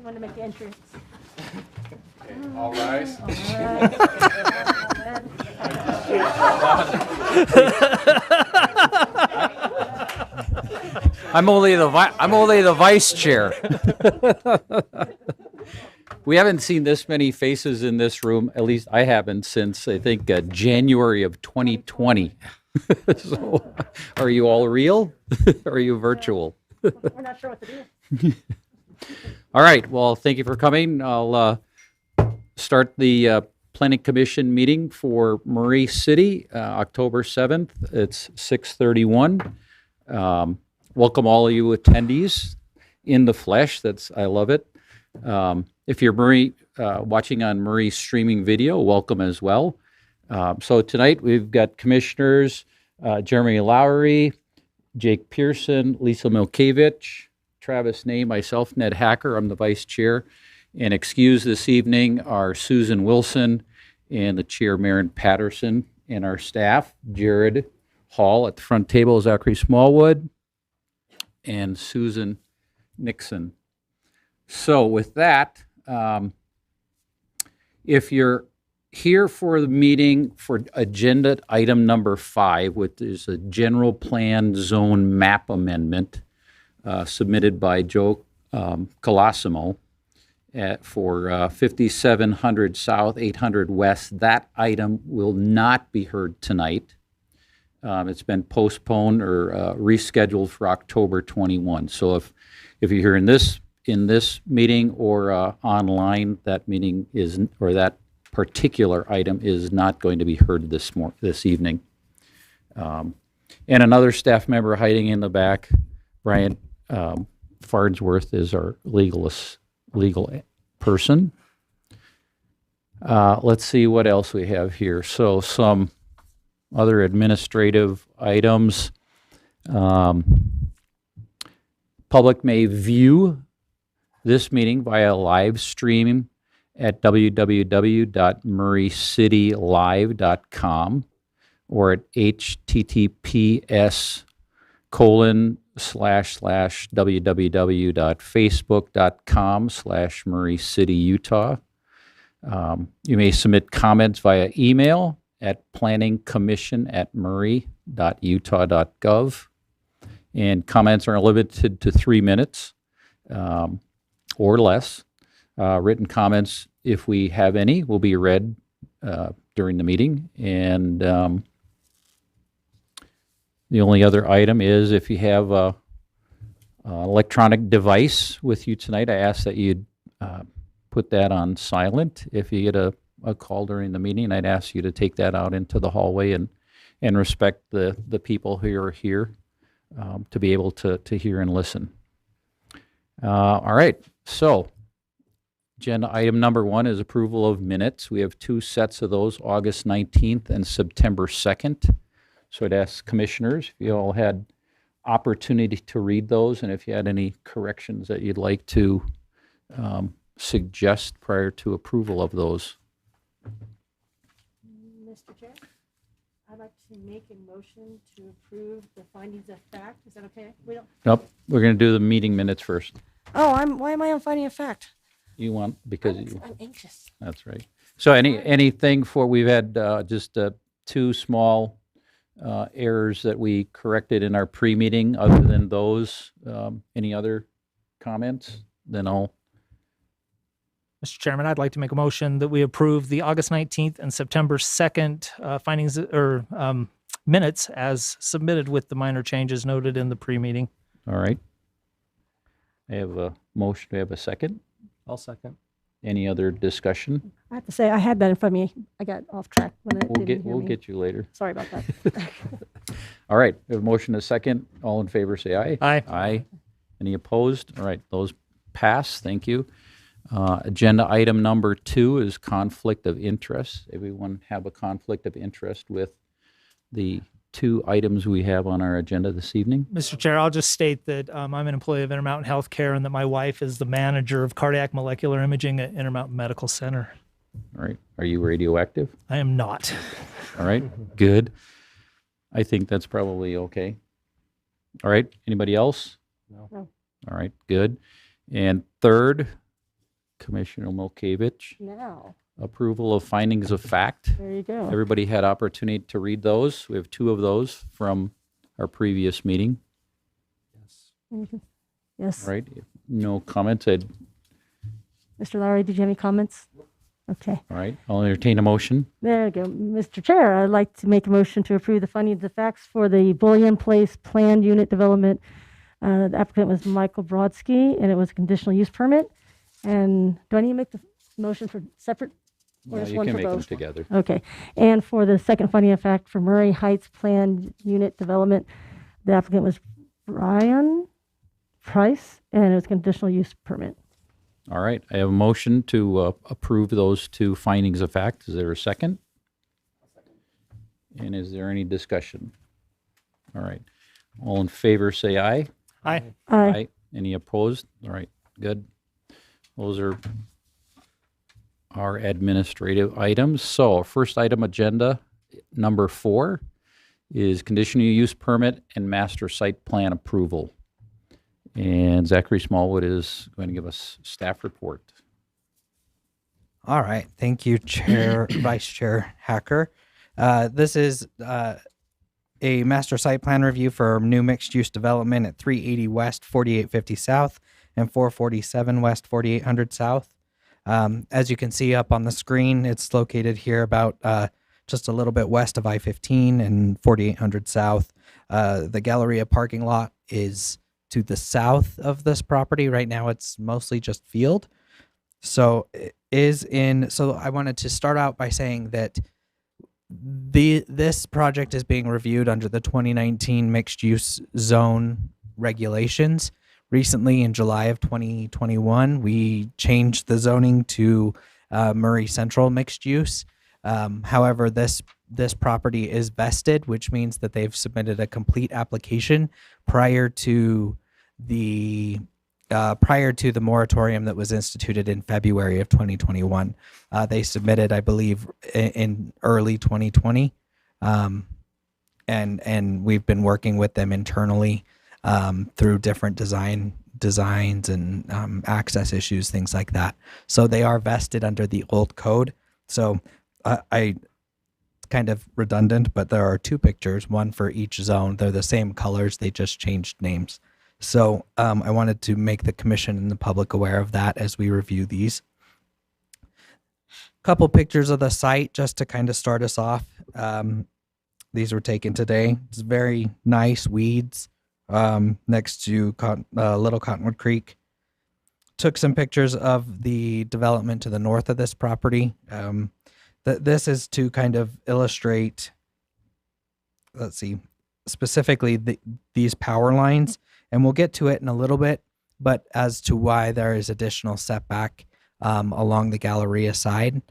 Want to make the entrance. Okay, all rise. I'm only the vice chair. We haven't seen this many faces in this room, at least I haven't, since I think January of 2020. So, are you all real? Or are you virtual? We're not sure what to do. All right, well, thank you for coming. I'll start the Planning Commission meeting for Murray City, October 7th. It's 6:31. Welcome all of you attendees in the flesh. I love it. If you're watching on Murray streaming video, welcome as well. So tonight we've got commissioners Jeremy Lowry, Jake Pearson, Lisa Milkevich, Travis Ney, myself, Ned Hacker. I'm the vice chair. And excused this evening are Susan Wilson and the chair, Maren Patterson, and our staff, Jared Hall at the front table, Zachary Smallwood, and Susan Nixon. So with that, if you're here for the meeting for agenda item number 5, which is a general plan zone map amendment submitted by Joe Colosimo for 5700 South, 800 West, that item will not be heard tonight. It's been postponed or rescheduled for October 21. So if you're here in this meeting or online, that meeting that particular item is not going to be heard this evening. And another staff member hiding in the back, Brian Farnsworth, is our legal person. Let's see what else we have here. So some other administrative items. Public may view this meeting via live stream at www.murraycitylive.com or at https://www.facebook.com/MurrayCityUtah. You may submit comments via email at planningcommission@murray.utah.gov. And comments are limited to 3 minutes or less. Written comments, if we have any, will be read during the meeting. And the only other item is if you have an electronic device with you tonight, I ask that you put that on silent. If you get a call during the meeting, I'd ask you to take that out into the hallway and respect the people who are here to be able to hear and listen. All right, so agenda item number 1 is approval of minutes. We have 2 sets of those, August 19th and September 2nd. So I'd ask commissioners if you all had opportunity to read those and if you had any corrections that you'd like to suggest prior to approval of those. Mr. Chair, I'd like to make a motion to approve the findings of fact. Is that okay? Nope, we're going to do the meeting minutes first. Oh, why am I on finding of fact? You want, because I'm anxious. That's right. So anything we've had just 2 small errors that we corrected in our pre-meeting. Other than those, any other comments? Then I'll. Mr. Chairman, I'd like to make a motion that we approve the August 19th and September 2nd findings or minutes as submitted with the minor changes noted in the pre-meeting. All right. I have a motion. Do I have a second? I'll second. Any other discussion? I have to say, I had that in front of me. I got off track when I didn't hear We'll me. get you later. Sorry about that. All right. We have a motion and a second. All in favor, say aye. Aye. Aye. Any opposed? All right. Those pass. Thank you. Agenda item number 2 is conflict of interest. Everyone have a conflict of interest with the 2 items we have on our agenda this evening? Mr. Chair, I'll just state that I'm an employee of Intermountain Healthcare and that my wife is the manager of cardiac molecular imaging at Intermountain Medical Center. All right. Are you radioactive? I am not. All right. Good. I think that's probably okay. All right. Anybody else? No. No. All right. Good. And third, Commissioner Milkevich. Now, Approval of findings of fact. there you go. Everybody had opportunity to read those. We have 2 of those from our previous meeting. Yes. All right. If no comments. All Mr. Lowry, did you have any comments? Okay. right. I'll entertain a motion. There you go. Mr. Chair, I'd like to make a motion to approve the findings of facts for the Bullion Place planned unit development. The applicant was Michael Brodsky, and it was a conditional use permit. And do I need to make the motion for separate? Or just You one can for make them both? together. Okay. And for the second finding of fact for Murray Heights planned unit development, the applicant was Brian Price, and it was a conditional use permit. All right. I have a motion to approve those 2 findings of fact. Is there a second? And is there any discussion? All right. All in favor, say aye. Aye. Aye. Any opposed? All right. Good. Those are our administrative items. So first item agenda, number 4, is conditional use permit and master site plan approval. And Zachary Smallwood is going to give us staff report. All right. Thank you, Chair, Vice Chair Hacker. This is a master site plan review for new mixed-use development at 380 West, 4850 South, and 447 West, 4800 South. As you can see up on the screen, it's located here about just a little bit west of I-15 and 4800 South. The Galleria parking lot is to the south of this property. Right now, it's mostly just field. So I wanted to start out by saying that this project is being reviewed under the 2019 mixed use zone regulations. Recently, in July of 2021, we changed the zoning to Murray Central mixed use. However, this property is vested, which means that they've submitted a complete application prior to the moratorium that was instituted in February of 2021. They submitted, I believe, in early 2020, and we've been working with them internally through different designs and access issues, things like that. So they are vested under the old code. So I kind of redundant, but there are 2 pictures, one for each zone. They're the same colors, they just changed names. So I wanted to make the commission and the public aware of that as we review these. Couple pictures of the site just to kind of start us off. These were taken today. It's very nice weeds next to Little Cottonwood Creek. Took some pictures of the development to the north of this property. This is to kind of illustrate, let's see, specifically these power lines. And we'll get to it in a little bit, but as to why there is additional setback along the Galleria side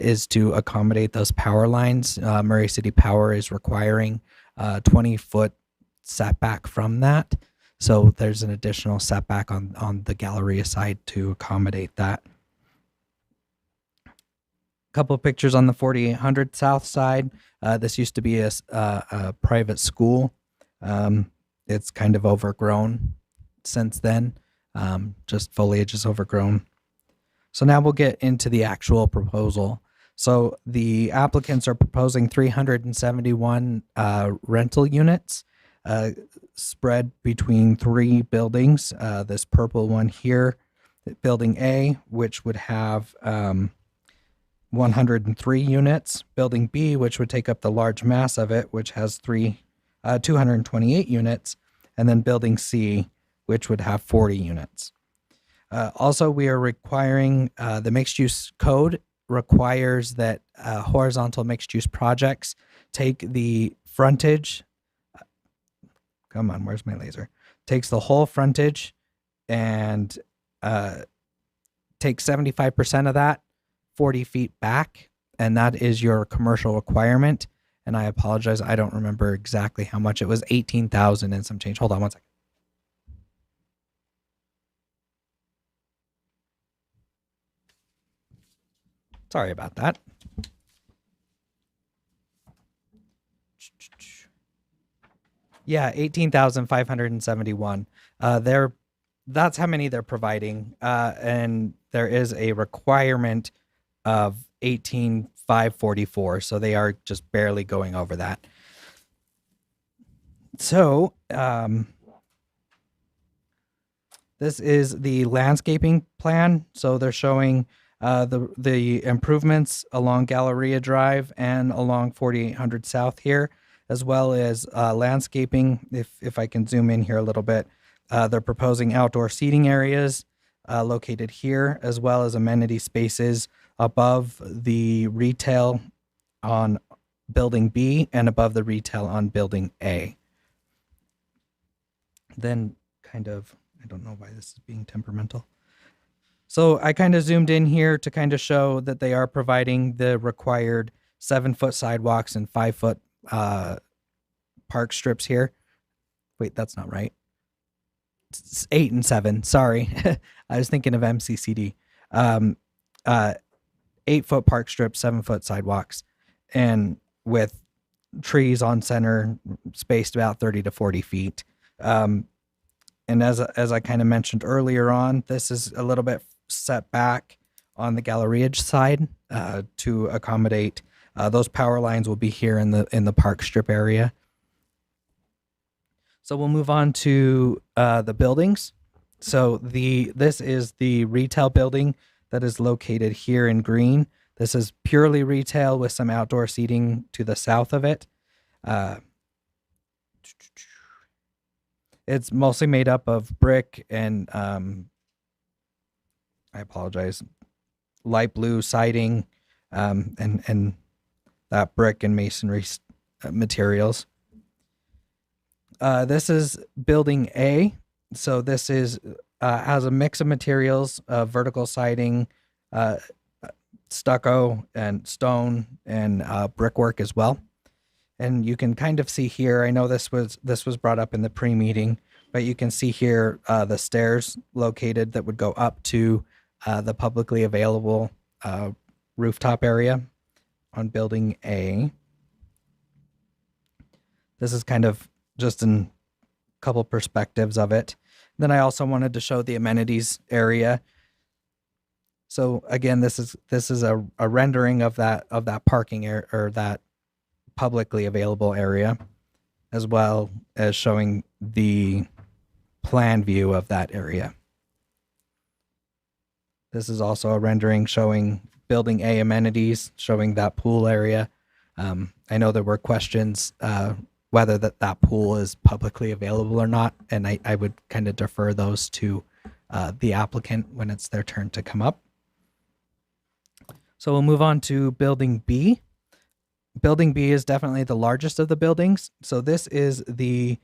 is to accommodate those power lines. Murray City Power is requiring 20-foot setback from that. So there's an additional setback on the Galleria side to accommodate that. Couple of pictures on the 4800 South side. This used to be a private school. It's kind of overgrown since then. Just foliage is overgrown. So now we'll get into the actual proposal. So the applicants are proposing 371 rental units spread between 3 buildings. This purple one here, Building A, which would have 103 units. Building B, which would take up the large mass of it, which has 228 units, and then Building C, which would have 40 units. Also, we are requiring, the mixed use code requires that horizontal mixed use projects take the frontage, come on, where's my laser? Takes the whole frontage and takes 75% of that, 40 feet back, and that is your commercial requirement. And I apologize, I don't remember exactly how much. It was 18,000 and some change. Hold on one second. Sorry about that. Yeah, 18,571. That's how many they're providing. And there is a requirement of 18,544. So they are just barely going over that. So this is the landscaping plan. So they're showing the improvements along Galleria Drive and along 4800 South here, as well as landscaping. If I can zoom in here a little bit, they're proposing outdoor seating areas located here, as well as amenity spaces above the retail on building B and above the retail on building A. Then kind of, I don't know why this is being temperamental. So I kind of zoomed in here to kind of show that they are providing the required 7-foot sidewalks and 5-foot park strips here. Wait, that's not right. It's 8 and 7. Sorry. I was thinking of MCCD. 8-foot park strips, 7-foot sidewalks, and with trees on center, spaced about 30 to 40 feet. And as I kind of mentioned earlier on, this is a little bit set back on the Galleria side to accommodate those power lines will be here in the park strip area. So we'll move on to the buildings. So this is the retail building that is located here in green. This is purely retail with some outdoor seating to the south of it. It's mostly made up of brick and I apologize, light blue siding and that brick and masonry materials. This is building A. So this is has a mix of materials, vertical siding, stucco and stone and brickwork as well. And you can kind of see here, I know this was brought up in the pre-meeting, but you can see here the stairs located that would go up to the publicly available rooftop area on building A. This is kind of just a couple perspectives of it. Then I also wanted to show the amenities area. So again, this is a rendering of that parking area or that publicly available area, as well as showing the plan view of that area. This is also a rendering showing building A amenities, showing that pool area. I know there were questions whether that pool is publicly available or not, and I would kind of defer those to the applicant when it's their turn to come up. So we'll move on to building B. Building B is definitely the largest of the buildings. So this is the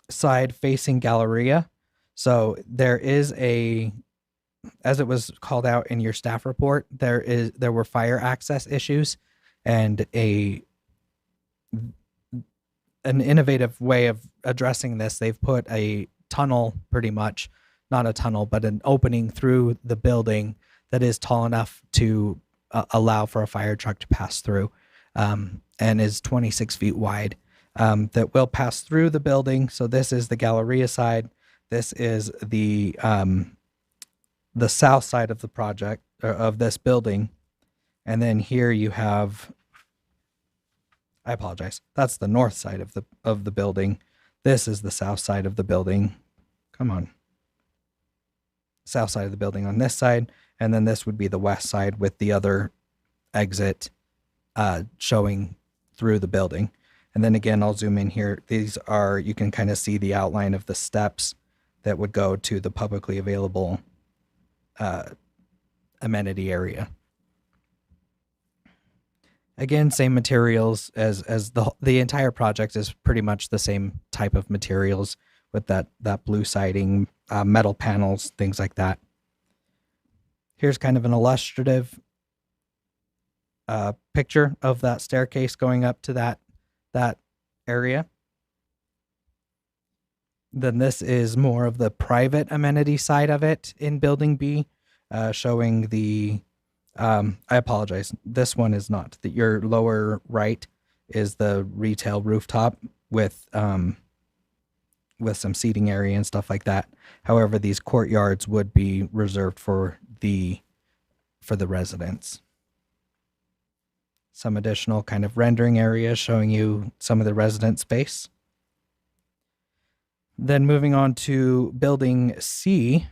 side facing Galleria. So there is as it was called out in your staff report, there were fire access issues, and an innovative way of addressing this, they've put a tunnel, pretty much, not a tunnel, but an opening through the building that is tall enough to allow for a fire truck to pass through, and is 26 feet wide, that will pass through the building. So this is the Galleria side. This is the south side of the project, or of this building. And then here you have, I apologize, that's the north side of the building. This is the south side of the building. Come on. South side of the building on this side. And then this would be the west side with the other exit showing through the building. And then again, I'll zoom in here. These are, you can kind of see the outline of the steps that would go to the publicly available amenity area. Again, same materials as the entire project is pretty much the same type of materials with that blue siding, metal panels, things like that. Here's kind of an illustrative picture of that staircase going up to that area. Then this is more of the private amenity side of it in building B, showing the, I apologize, this one is not. Your lower right is the retail rooftop with with some seating area and stuff like that. However, these courtyards would be reserved for the residents. Some additional kind of rendering areas showing you some of the resident space. Then moving on to building C,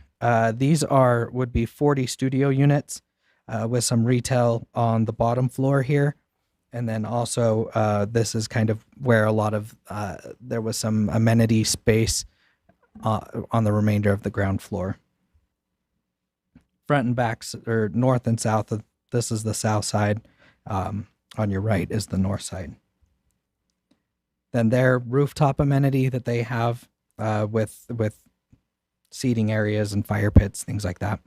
these would be 40 studio units with some retail on the bottom floor here. And then also this is kind of where a lot of, there was some amenity space on the remainder of the ground floor. Front and backs, or north and south, this is the south side. On your right is the north side. Then their rooftop amenity that they have with seating areas and fire pits, things like that.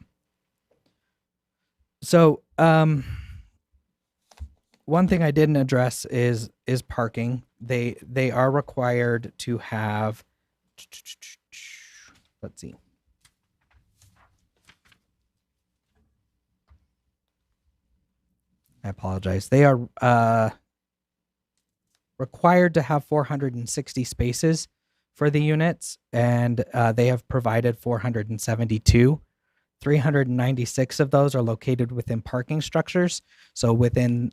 So one thing I didn't address is parking. They are required to have, let's see. I apologize. They are required to have 460 spaces for the units, and they have provided 472. 396 of those are located within parking structures, so within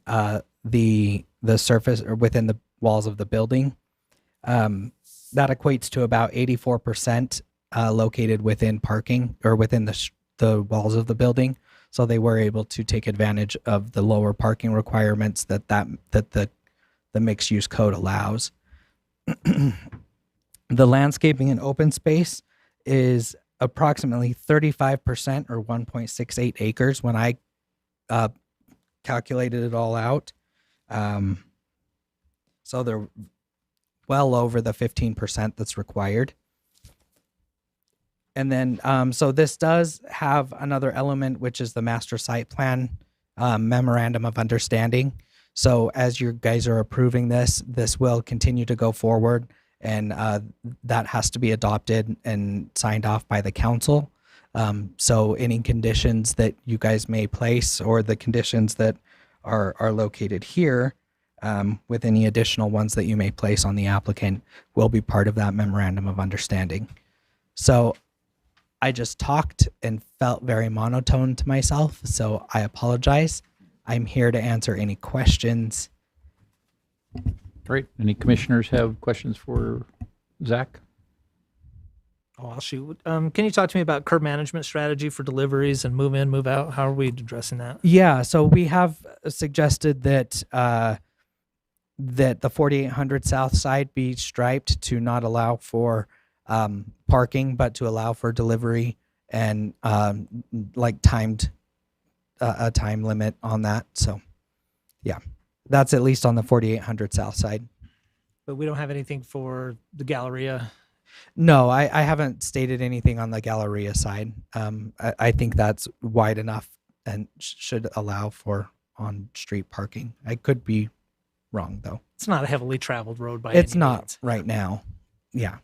the surface or within the walls of the building. That equates to about 84% located within parking or within the walls of the building. So they were able to take advantage of the lower parking requirements that the mixed use code allows. The landscaping and open space is approximately 35% or 1.68 acres when I calculated it all out. So they're well over the 15% that's required. And then, so this does have another element, which is the master site plan memorandum of understanding. So as you guys are approving this will continue to go forward, and that has to be adopted and signed off by the council. So any conditions that you guys may place, or the conditions that are located here, with any additional ones that you may place on the applicant, will be part of that memorandum of understanding. So I just talked and felt very monotone to myself, so I apologize. I'm here to answer any questions. Great. Any commissioners have questions for Zach? Oh, I'll shoot. Can you talk to me about curb management strategy for deliveries and move in, move out? How are we addressing that? Yeah, so we have suggested that that the 4800 South Side be striped to not allow for parking, but to allow for delivery and like timed a time limit on that. So yeah, that's at least on the 4800 South Side. But we don't have anything for the Galleria. No, I haven't stated anything on the Galleria side. I think that's wide enough and should allow for on-street parking. I could be wrong though. It's not a heavily traveled road by It's any not means. right now. Yeah.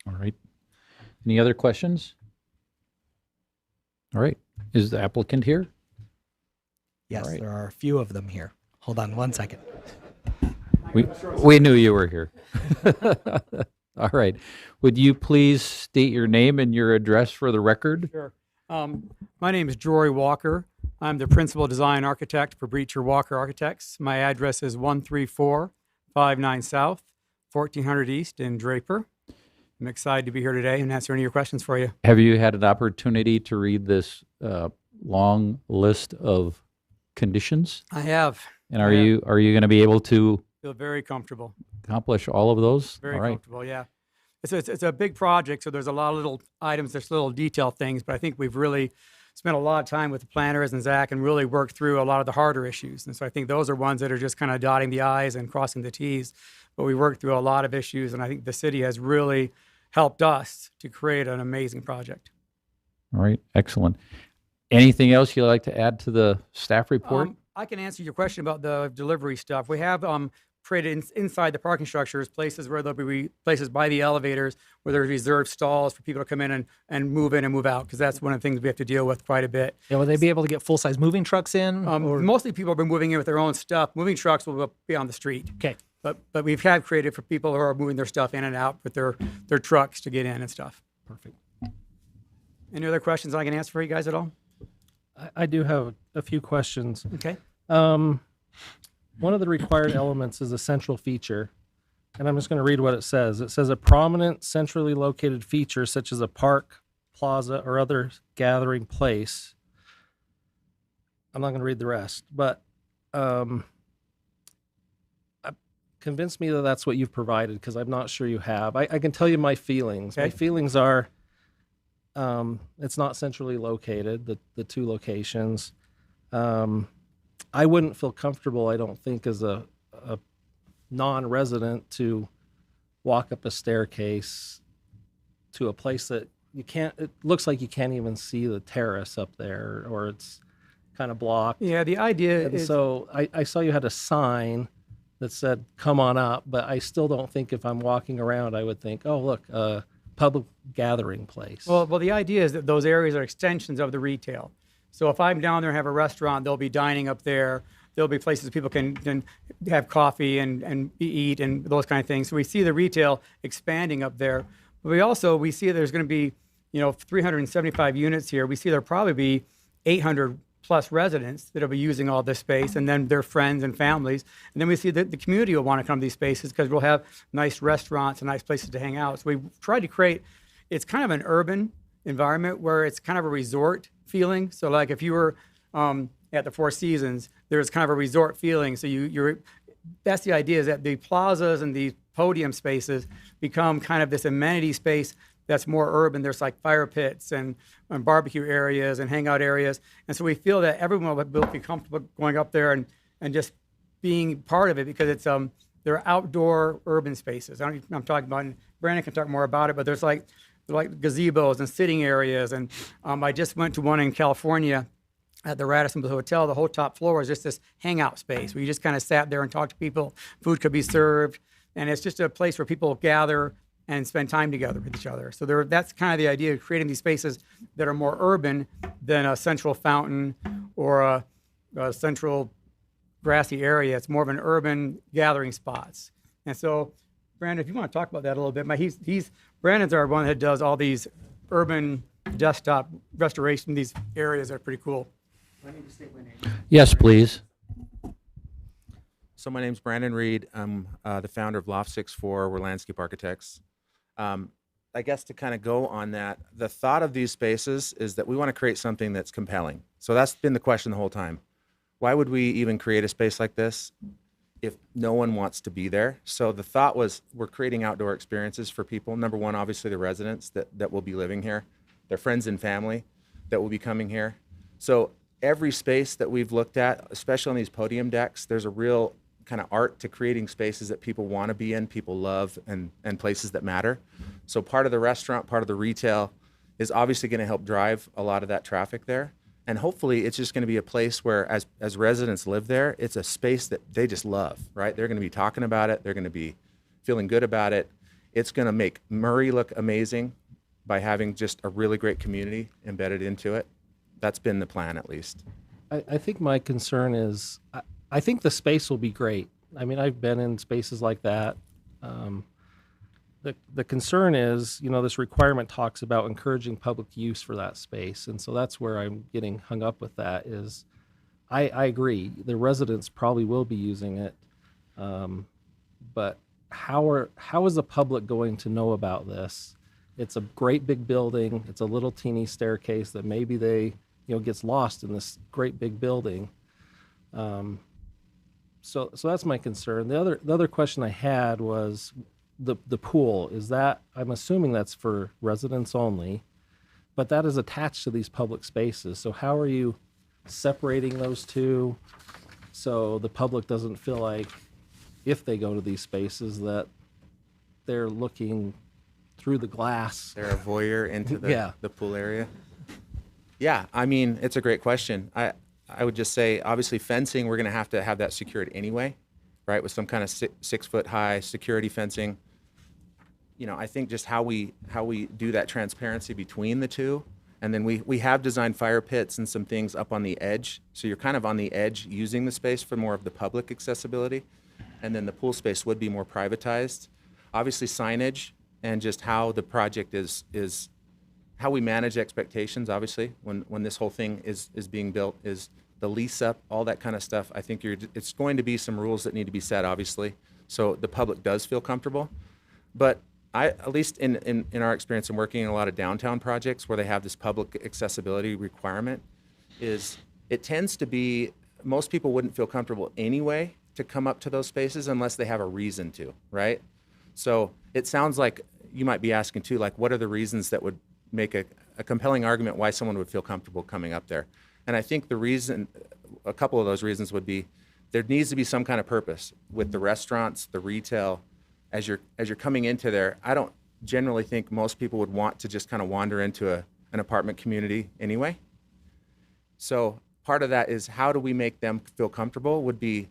All right. Any other questions? All right. Is the applicant here? Yes, All right. there are a few of them here. Hold on one second. We knew you were here. All right. Would you please state your name and your address for the record? Sure. My name is Jory Walker. I'm the principal design architect for Breacher Walker Architects. My address is 13459 South, 1400 East in Draper. I'm excited to be here today and answer any of your questions for you. Have you had an opportunity to read this long list of conditions? I have. And are you going to be able to Feel very comfortable. accomplish all of those? Very all right. comfortable, yeah. It's a big project, so there's a lot of little items, there's little detail things, but I think we've really spent a lot of time with the planners and Zach and really worked through a lot of the harder issues. And so I think those are ones that are just kind of dotting the I's and crossing the T's. But we worked through a lot of issues, and I think the city has really helped us to create an amazing project. All right. Excellent. Anything else you'd like to add to the staff report? I can answer your question about the delivery stuff. We have created inside the parking structures places where there'll be places by the elevators where there's reserved stalls for people to come in and move out, because that's one of the things we have to deal with quite a bit. Yeah, will they be able to get full-size moving trucks in? Mostly people have been moving in with their own stuff. Moving trucks will be on the street. Okay. But we've had created for people who are moving their stuff in and out with their trucks to get in and stuff. Perfect. Any other questions I can answer for you guys at all? I do have a few questions. Okay. One of the required elements is a central feature, and I'm just going to read what it says. It says a prominent centrally located feature such as a park, plaza, or other gathering place. I'm not going to read the rest, but convince me that that's what you've provided, because I'm not sure you have. I can tell you my feelings. Okay. My feelings are it's not centrally located, the two locations. I wouldn't feel comfortable, I don't think, as a non-resident to walk up a staircase to a place that you can't, it looks like you can't even see the terrace up there, or it's kind of blocked. Yeah, the idea And is so I saw you had a sign that said, come on up, but I still don't think if I'm walking around, I would think, oh, look, a public gathering place. well, the idea is that those areas are extensions of the retail. So if I'm down there and have a restaurant, they'll be dining up there. There'll be places people can have coffee and eat and those kind of things. So we see the retail expanding up there. But we see there's going to be, 375 units here. We see there'll probably be 800 plus residents that'll be using all this space, and then their friends and families. And then we see that the community will want to come to these spaces because we'll have nice restaurants and nice places to hang out. So we tried to create, it's kind of an urban environment where it's kind of a resort feeling. So like if you were at the Four Seasons, there's kind of a resort feeling. So that's the idea, is that the plazas and the podium spaces become kind of this amenity space that's more urban. There's like fire pits and barbecue areas and hangout areas. And so we feel that everyone will be comfortable going up there and just being part of it, because it's they're outdoor urban spaces. I'm talking about, and Brandon can talk more about it, but there's like gazebos and sitting areas. And I just went to one in California at the Radisson Hotel. The whole top floor is just this hangout space where you just kind of sat there and talked to people. Food could be served. And it's just a place where people gather and spend time together with each other. So that's kind of the idea of creating these spaces that are more urban than a central fountain or a central grassy area. It's more of an urban gathering spots. And so, Brandon, if you want to talk about that a little bit, Brandon's our one that does all these urban desktop restoration. These areas are pretty cool. Yes, please. So my name's Brandon Reed. I'm the founder of Loft 64. We're landscape architects. I guess to kind of go on that, the thought of these spaces is that we want to create something that's compelling. So that's been the question the whole time. Why would we even create a space like this if no one wants to be there? So the thought was, we're creating outdoor experiences for people. Number one, obviously the residents that will be living here, their friends and family that will be coming here. So every space that we've looked at, especially on these podium decks, there's a real kind of art to creating spaces that people want to be in, people love, and places that matter. So part of the restaurant, part of the retail is obviously going to help drive a lot of that traffic there. And hopefully it's just going to be a place where as residents live there, it's a space that they just love, right? They're going to be talking about it. They're going to be feeling good about it. It's going to make Murray look amazing by having just a really great community embedded into it. That's been the plan, at least. I think my concern is, I think the space will be great. I mean, I've been in spaces like that. The concern is, this requirement talks about encouraging public use for that space. And so that's where I'm getting hung up with that is, I agree, the residents probably will be using it. But how is the public going to know about this? It's a great big building. It's a little teeny staircase that maybe they, gets lost in this great big building. So that's my concern. The other question I had was the pool. Is that, I'm assuming that's for residents only, but that is attached to these public spaces. So how are you separating those two so the public doesn't feel like, if they go to these spaces, that they're looking through the glass? They're a voyeur into Yeah. the pool area. Yeah, I mean, it's a great question. I would just say, obviously, fencing, we're going to have that secured anyway, right, with some kind of 6 foot high security fencing. I think just how we do that transparency between the two. And then we have designed fire pits and some things up on the edge. So you're kind of on the edge using the space for more of the public accessibility. and then the pool space would be more privatized. Obviously, signage and just how the project is how we manage expectations, obviously, when this whole thing is being built, is the lease up, all that kind of stuff. I think it's going to be some rules that need to be set, obviously, so the public does feel comfortable. But at least in our experience in working in a lot of downtown projects where they have this public accessibility requirement, is it tends to be, most people wouldn't feel comfortable anyway to come up to those spaces unless they have a reason to, right? So it sounds like you might be asking too, like, what are the reasons that would make a compelling argument why someone would feel comfortable coming up there? And I think a couple of those reasons would be, there needs to be some kind of purpose with the restaurants, the retail. As you're coming into there, I don't generally think most people would want to just kind of wander into an apartment community anyway. So part of that is, how do we make them feel comfortable, would be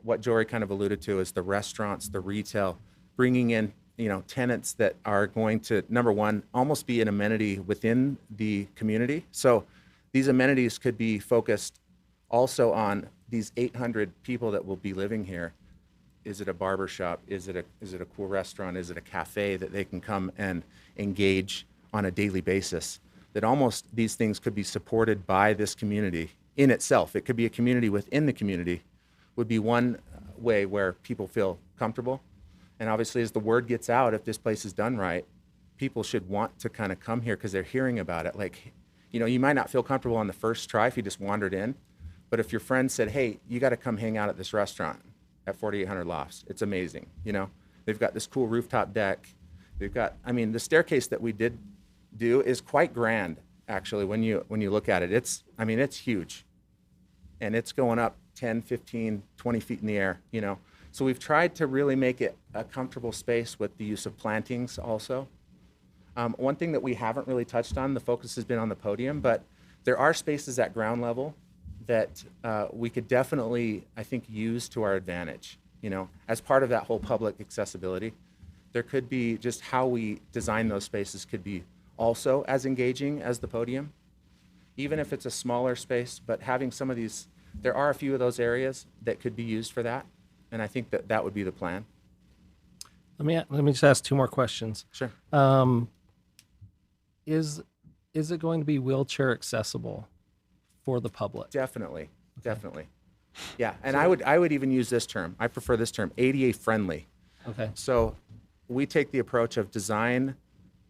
what Jory kind of alluded to, is the restaurants, the retail, bringing in tenants that are going to, number one, almost be an amenity within the community. So these amenities could be focused also on these 800 people that will be living here. Is it a barber shop? Is it a cool restaurant? Is it a cafe that they can come and engage on a daily basis? That almost these things could be supported by this community in itself. It could be a community within the community, would be one way where people feel comfortable. And obviously, as the word gets out, if this place is done right, people should want to kind of come here because they're hearing about it. Like, you might not feel comfortable on the first try if you just wandered in, but if your friend said, hey, you got to come hang out at this restaurant at 4800 Lofts, it's amazing. They've got this cool rooftop deck. They've got, the staircase that we did do is quite grand, actually, when you look at it. It's huge. And it's going up 10, 15, 20 feet in the air, So we've tried to really make it a comfortable space with the use of plantings also. One thing that we haven't really touched on, the focus has been on the podium, but there are spaces at ground level that we could definitely, I think, use to our advantage, as part of that whole public accessibility. There could be just how we design those spaces could be also as engaging as the podium, even if it's a smaller space, but having some of these, there are a few of those areas that could be used for that. And I think that would be the plan. Let me just ask two more questions. Sure. Is it going to be wheelchair accessible for the public? Definitely. Yeah, and I would even use this term. I prefer this term, ADA friendly. Okay. So we take the approach of design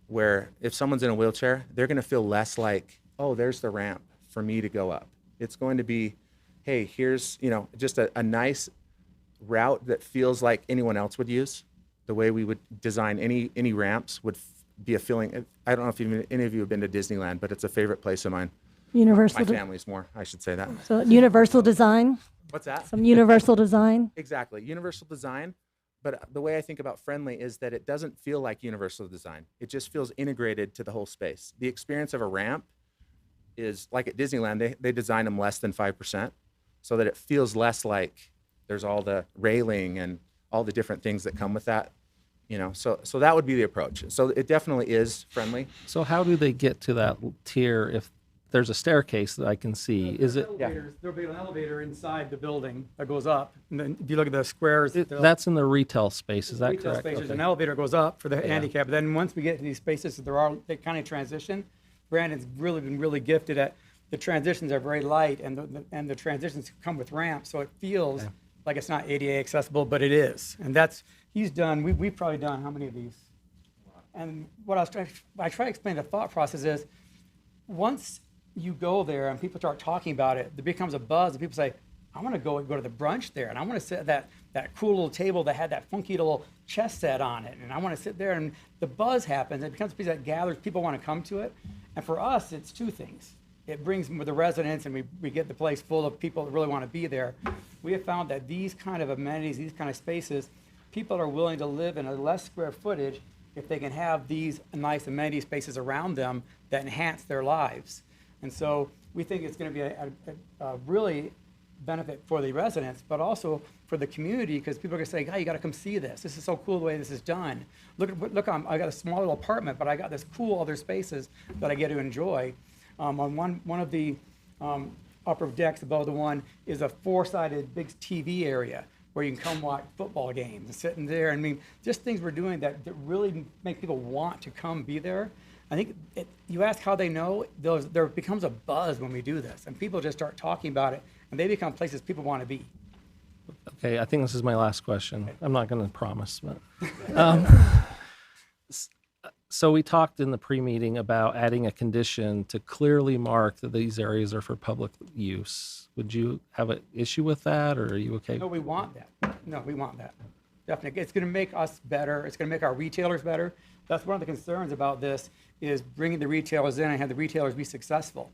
where if someone's in a wheelchair, they're going to feel less like, oh, there's the ramp for me to go up. It's going to be, hey, here's, just a nice route that feels like anyone else would use. The way we would design any ramps would be a feeling. I don't know if any of you have been to Disneyland, but it's a favorite place of mine. Universal. My family's more, I should say that. So universal design, What's that? some universal design. Exactly, universal design. But the way I think about friendly is that it doesn't feel like universal design. It just feels integrated to the whole space. The experience of a ramp is like at Disneyland, they design them less than 5% so that it feels less like there's all the railing and all the different things that come with that. So that would be the approach. So it definitely is friendly. So how do they get to that tier if there's a staircase that I can see? Is it? There'll be an elevator inside the building that goes up. And then if you look at the squares, That's in the retail space, is that retail correct? spaces, Okay. an elevator goes up for the handicap. But then once we get to these spaces, they kind of transition. Brandon's really been really gifted at the transitions are very light, and the transitions come with ramps, so it feels like it's not ADA accessible, but it is. And that's he's done. We've probably done how many of these? And what I try to explain the thought process is, once you go there and people start talking about it, there becomes a buzz, and people say, I want to go to the brunch there, and I want to sit at that cool little table that had that funky little chess set on it, and I want to sit there, and the buzz happens. It becomes a piece that gathers. People want to come to it. And for us, it's two things. It brings with the residents, and we get the place full of people that really want to be there. We have found that these kind of amenities, these kind of spaces, people are willing to live in a less square footage if they can have these nice amenity spaces around them that enhance their lives. And so we think it's going to be a really benefit for the residents, but also for the community, because people are going to say, "Hey, you got to come see this. This is so cool the way this is done. Look, I got a small little apartment, but I got this cool other spaces that I get to enjoy." On one of the upper decks above the one is a four-sided big TV area. where you can come watch football games and sit in there. I mean, just things we're doing that really make people want to come be there. I think you ask how they know, there becomes a buzz when we do this, and people just start talking about it, and they become places people want to be. Okay, I think this is my last question. I'm not going to promise, but so we talked in the pre-meeting about adding a condition to clearly mark that these areas are for public use. Would you have an issue with that, or are you okay? No, we want that. No, we want that. Definitely. It's going to make us better. It's going to make our retailers better. That's one of the concerns about this, is bringing the retailers in and have the retailers be successful.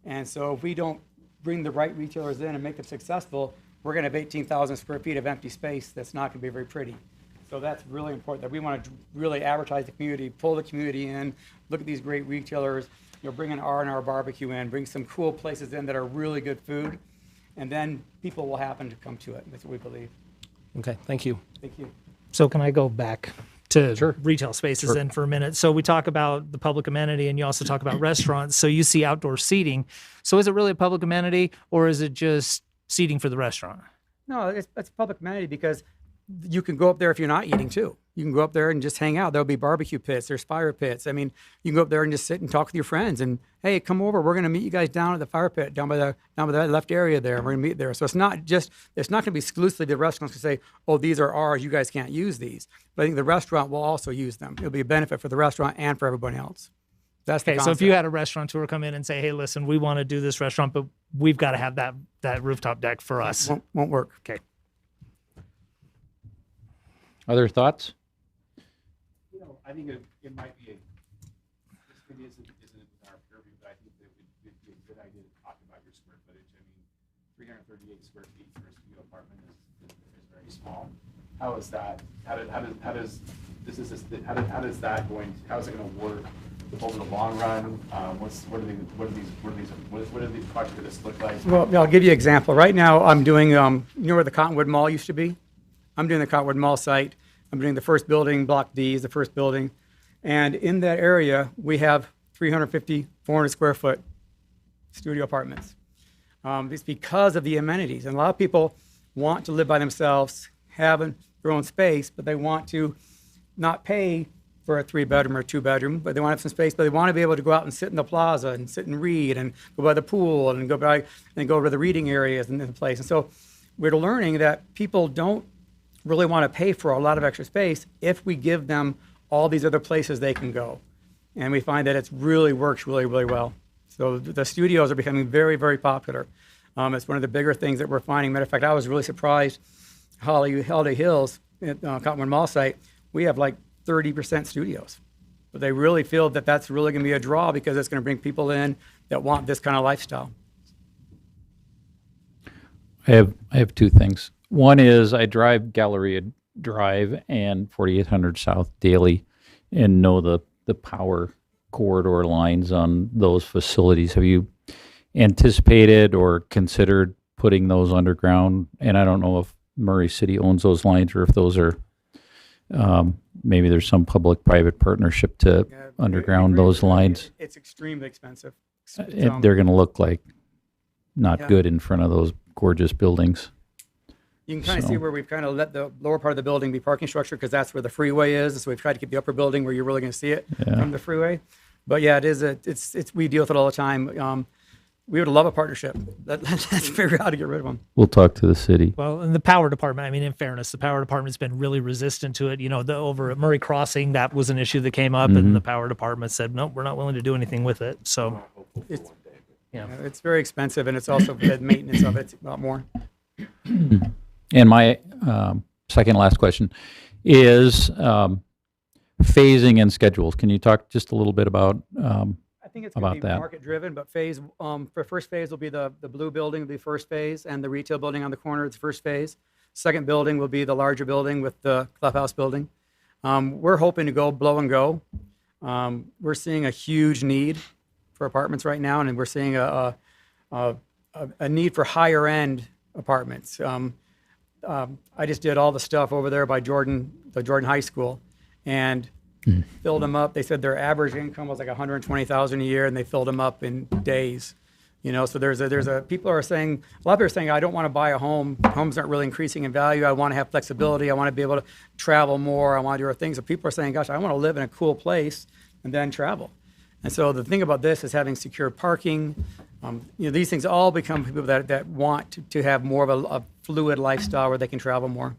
And so if we don't bring the right retailers in and make them successful, we're going to have 18,000 square feet of empty space that's not going to be very pretty. So that's really important, that we want to really advertise the community, pull the community in, look at these great retailers, bring an R&R barbecue in, bring some cool places in that are really good food, and then people will happen to come to it. That's what we believe. Okay, thank you. Thank you. So can I go back to Sure. retail spaces then for a minute? So we talk about the public amenity, and you also talk about restaurants. So you see outdoor seating. So is it really a public amenity, or is it just seating for the restaurant? No, it's public amenity, because you can go up there if you're not eating too. You can go up there and just hang out. There'll be barbecue pits. There's fire pits. I mean, you can go up there and just sit and talk with your friends. And hey, come over. We're going to meet you guys down at the fire pit, down by that left area there. We're going to meet there. So it's not going to be exclusively the restaurants to say, oh, these are ours. You guys can't use these. But I think the restaurant will also use them. It'll be a benefit for the restaurant and for everybody else. That's the Okay, so if you had a restaurateur come in and say, hey, listen, we want to do this restaurant, but we've got to have that rooftop deck for us. won't work. Okay. Other thoughts? I think it might be this maybe isn't within our purview, but I think that it would be a good idea to talk about your square footage. I mean, 338 square feet for a studio apartment is very small. How is that? How is that going? How is it going to work over the long run? What do the project of this look like? Well, I'll give you an example. Right now, I'm doing, you know where the Cottonwood Mall used to be? I'm doing the Cottonwood Mall site. I'm doing the first building, Block D is the first building. And in that area, we have 350, 400 square foot studio apartments. It's because of the amenities. And a lot of people want to live by themselves, have their own space, but they want to not pay for a 3-bedroom or 2-bedroom, but they want to have some space, but they want to be able to go out and sit in the plaza and sit and read and go by the pool and go to the reading areas and the place. And so we're learning that people don't really want to pay for a lot of extra space if we give them all these other places they can go. And we find that it really works really, really well. So the studios are becoming very, very popular. It's one of the bigger things that we're finding. Matter of fact, I was really surprised, Holiday Hills at Cottonwood Mall site, we have like 30% studios. But they really feel that that's really going to be a draw, because it's going to bring people in that want this kind of lifestyle. I have two things. One is I drive Galleria Drive and 4800 South daily and know the power corridor lines on those facilities. Have you anticipated or considered putting those underground? And I don't know if Murray City owns those lines, or if those are maybe there's some public-private partnership to underground those lines. It's extremely expensive. They're going to look like not good in front of those gorgeous buildings. You can kind of see where we've kind of let the lower part of the building be parking structure, because that's where the freeway is. So we've tried to keep the upper building where you're really going to see it from the freeway. But yeah, it is. We deal with it all the time. We would love a partnership. Let's figure out how to get rid of them. We'll talk to the city. Well, and the power department, I mean, in fairness, the power department's been really resistant to it. You know, over at Murray Crossing, that was an issue that came up, and the power department said, no, we're not willing to do anything with it. So, It's very expensive, and it's also the maintenance of it's a lot more. And my second last question is phasing and schedules. Can you talk just a little bit about I think it's going to be that? market driven, but for first phase will be the blue building will be first phase, and the retail building on the corner is first phase. Second building will be the larger building with the clubhouse building. We're hoping to go blow and go. We're seeing a huge need for apartments right now, and we're seeing a need for higher end apartments. I just did all the stuff over there by the Jordan High School, and filled them up. They said their average income was like $120,000 a year, and they filled them up in days. So there's a people are saying, a lot of people are saying, I don't want to buy a home. Homes aren't really increasing in value. I want to have flexibility. I want to be able to travel more. I want to do other things. So people are saying, gosh, I want to live in a cool place and then travel. And so the thing about this is having secure parking. These things all become people that want to have more of a fluid lifestyle where they can travel more.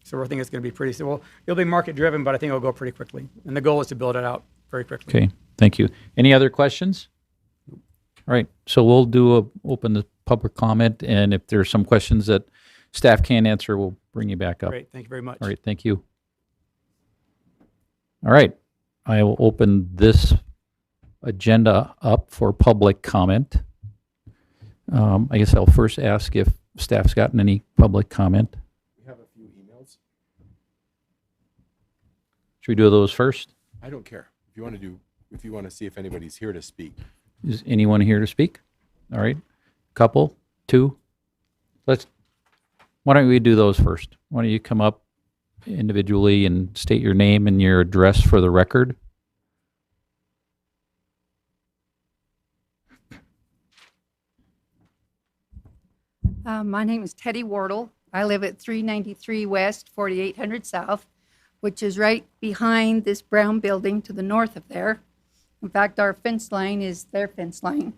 So I think it's going to be pretty, well, it'll be market driven, but I think it'll go pretty quickly. And the goal is to build it out very quickly. Okay, thank you. Any other questions? All right, so we'll open the public comment, and if there's some questions that staff can't answer, we'll bring you back up. Great, thank you very much. All right, thank you. All right, I will open this agenda up for public comment. I guess I'll first ask if staff's gotten any public comment. We have a few emails. Should we do those first? I don't care. If you want to see if anybody's here to speak. Is anyone here to speak? All right, couple, two. Why don't we do those first? Why don't you come up individually and state your name and your address for the record? My name is Teddy Wardle. I live at 393 West, 4800 South, which is right behind this brown building to the north of there. In fact, our fence line is their fence line.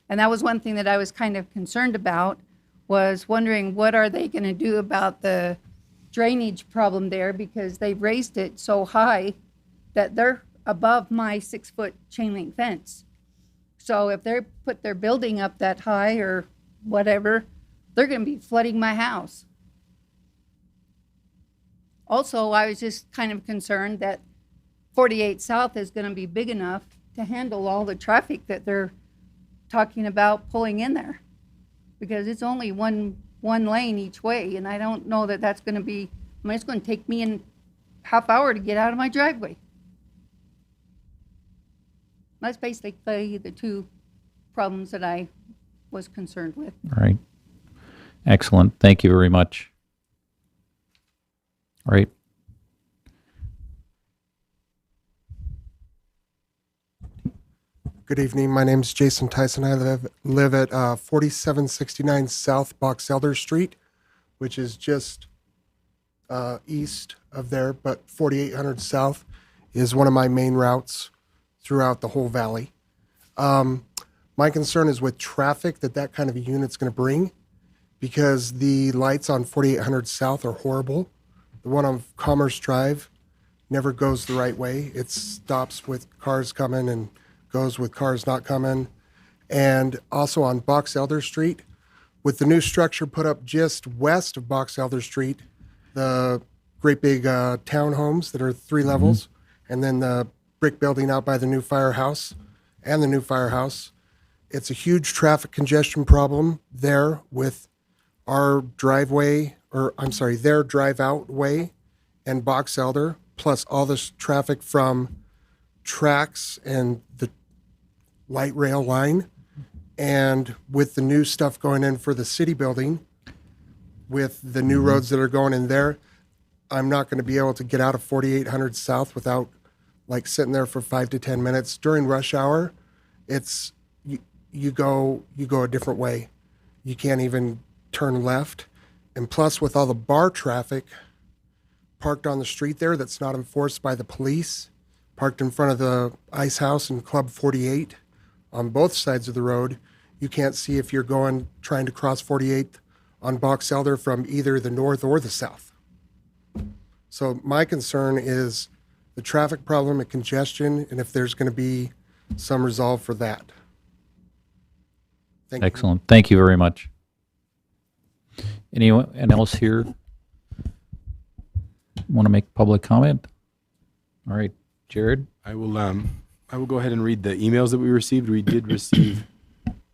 And that was one thing that I was kind of concerned about, was wondering what are they going to do about the drainage problem there, because they've raised it so high that they're above my 6-foot chain link fence. So if they put their building up that high or whatever, they're going to be flooding my house. Also, I was just kind of concerned that 48 South is going to be big enough to handle all the traffic that they're talking about pulling in there, because it's only one lane each way, and I don't know that that's going to be, it's going to take me a half hour to get out of my driveway. That's basically the two problems that I was concerned with. All right. Excellent. Thank you very much. All right. Good evening. My name is Jason Tyson. I live at 4769 South Box Elder Street, which is just east of there, but 4800 South is one of my main routes throughout the whole valley. My concern is with traffic that kind of a unit's going to bring, because the lights on 4800 South are horrible. The one on Commerce Drive never goes the right way. It stops with cars coming and goes with cars not coming. And also on Box Elder Street, with the new structure put up just west of Box Elder Street, the great big townhomes that are 3 levels, and then the brick building out by the new firehouse and the new firehouse. It's a huge traffic congestion problem there with our driveway, or I'm sorry, their drive out way and Box Elder, plus all this traffic from tracks and the light rail line. And with the new stuff going in for the city building, with the new roads that are going in there, I'm not going to be able to get out of 4800 South without like sitting there for 5 to 10 minutes. During rush hour, it's you go a different way. You can't even turn left. And plus, with all the bar traffic parked on the street there that's not enforced by the police, parked in front of the Ice House and Club 48 on both sides of the road, you can't see if you're trying to cross 48th on Box Elder from either the north or the south. So my concern is the traffic problem and congestion, and if there's going to be some resolve for that. Thank you. Excellent. Thank you very much. Anyone else here want to make public comment? All right, Jared. I will go ahead and read the emails that we received. We did receive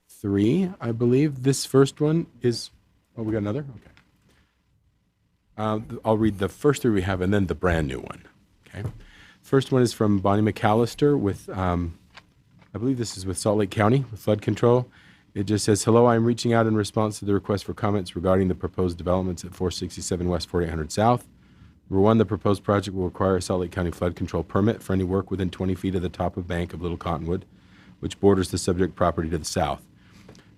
3, I believe. This first one is, oh, we got another? Okay. I'll read the first 3 we have and then the brand new one. Okay. First one is from Bonnie McAllister with, I believe this is with Salt Lake County with flood control. It just says, hello, I'm reaching out in response to the request for comments regarding the proposed developments at 467 West 4800 South. Number 1, the proposed project will require a Salt Lake County flood control permit for any work within 20 feet of the top of bank of Little Cottonwood, which borders the subject property to the south.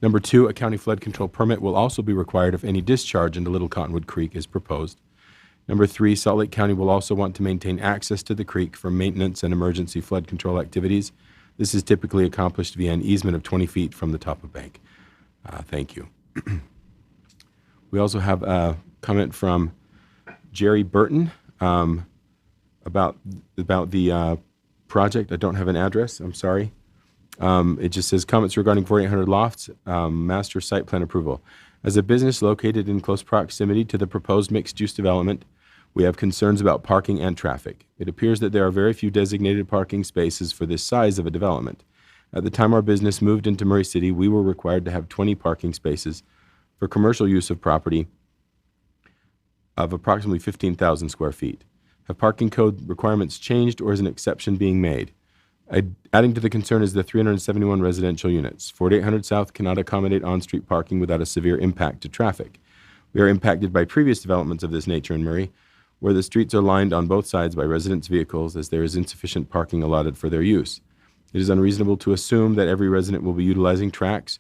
Number 2, a county flood control permit will also be required if any discharge into Little Cottonwood Creek is proposed. Number 3, Salt Lake County will also want to maintain access to the creek for maintenance and emergency flood control activities. This is typically accomplished via an easement of 20 feet from the top of bank. Thank you. We also have a comment from Jerry Burton about the project. I don't have an address. I'm sorry. It just says comments regarding 4800 Lofts master site plan approval. As a business located in close proximity to the proposed mixed-use development, we have concerns about parking and traffic. It appears that there are very few designated parking spaces for this size of a development. At the time our business moved into Murray City, we were required to have 20 parking spaces for commercial use of property of approximately 15,000 square feet. Have parking code requirements changed, or is an exception being made? Adding to the concern is the 371 residential units. 4800 South cannot accommodate on-street parking without a severe impact to traffic. We are impacted by previous developments of this nature in Murray, where the streets are lined on both sides by residents' vehicles as there is insufficient parking allotted for their use. It is unreasonable to assume that every resident will be utilizing tracks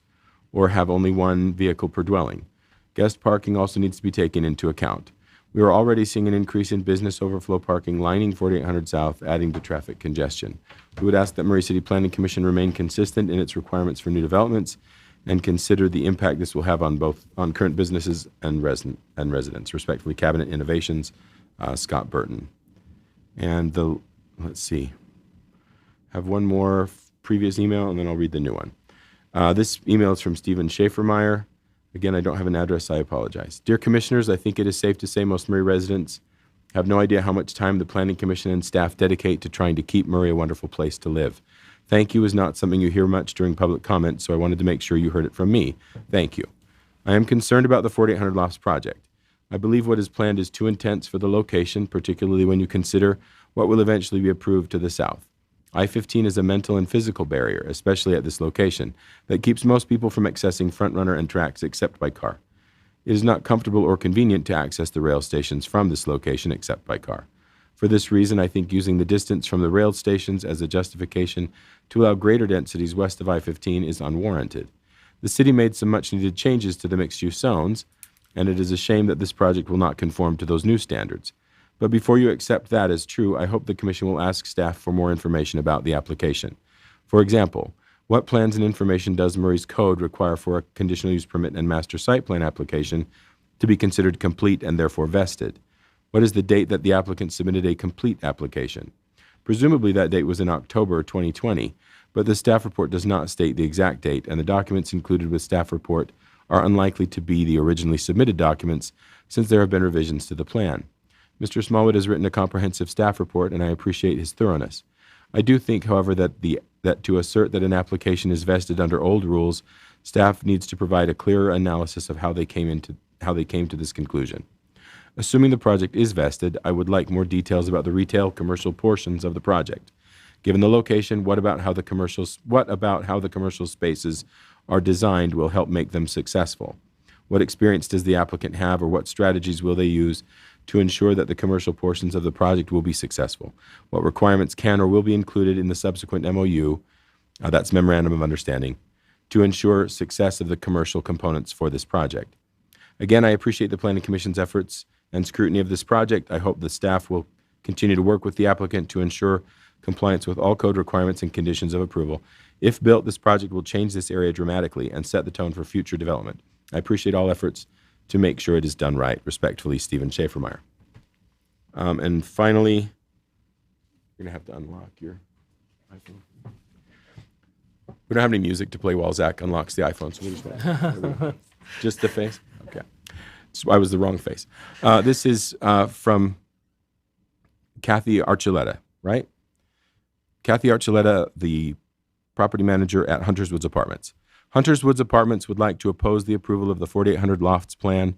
or have only one vehicle per dwelling. Guest parking also needs to be taken into account. We are already seeing an increase in business overflow parking lining 4800 South, adding to traffic congestion. We would ask that Murray City Planning Commission remain consistent in its requirements for new developments and consider the impact this will have on current businesses and residents. Respectfully, Cabinet Innovations, Scott Burton. And let's see, have one more previous email and then I'll read the new one. This email is from Stephen Schaefermeyer. Again, I don't have an address, I apologize. Dear Commissioners, I think it is safe to say most Murray residents have no idea how much time the Planning Commission and staff dedicate to trying to keep Murray a wonderful place to live. Thank you is not something you hear much during public comment, so I wanted to make sure you heard it from me. Thank you. I am concerned about the 4800 Lofts project. I believe what is planned is too intense for the location, particularly when you consider what will eventually be approved to the south. I-15 is a mental and physical barrier, especially at this location, that keeps most people from accessing Front Runner and tracks except by car. It is not comfortable or convenient to access the rail stations from this location except by car. For this reason, I think using the distance from the rail stations as a justification to allow greater densities west of I-15 is unwarranted. The city made some much-needed changes to the mixed-use zones, and it is a shame that this project will not conform to those new standards. But before you accept that as true, I hope the Commission will ask staff for more information about the application. For example, what plans and information does Murray's code require for a conditional use permit and master site plan application to be considered complete and therefore vested? What is the date that the applicant submitted a complete application? Presumably that date was in October 2020, but the staff report does not state the exact date, and the documents included with staff report are unlikely to be the originally submitted documents since there have been revisions to the plan. Mr. Smallwood has written a comprehensive staff report, and I appreciate his thoroughness. I do think, however, that to assert that an application is vested under old rules, staff needs to provide a clearer analysis of how they came to this conclusion. Assuming the project is vested, I would like more details about the retail commercial portions of the project. Given the location, what about how the commercial spaces are designed will help make them successful? What experience does the applicant have, or what strategies will they use to ensure that the commercial portions of the project will be successful? What requirements can or will be included in the subsequent MOU, that's Memorandum of Understanding, to ensure success of the commercial components for this project? Again, I appreciate the Planning Commission's efforts and scrutiny of this project. I hope the staff will continue to work with the applicant to ensure compliance with all code requirements and conditions of approval. If built, this project will change this area dramatically and set the tone for future development. I appreciate all efforts to make sure it is done right. Respectfully, Stephen Schaefermeyer. And finally, you're going to have to unlock your iPhone. We don't have any music to play while Zach unlocks the iPhone, so we're just just the face? Okay. So I was the wrong face. This is from Kathy Archuleta, right? Kathy Archuleta, the property manager at Hunters Woods Apartments. Hunters Woods Apartments would like to oppose the approval of the 4800 Lofts plan,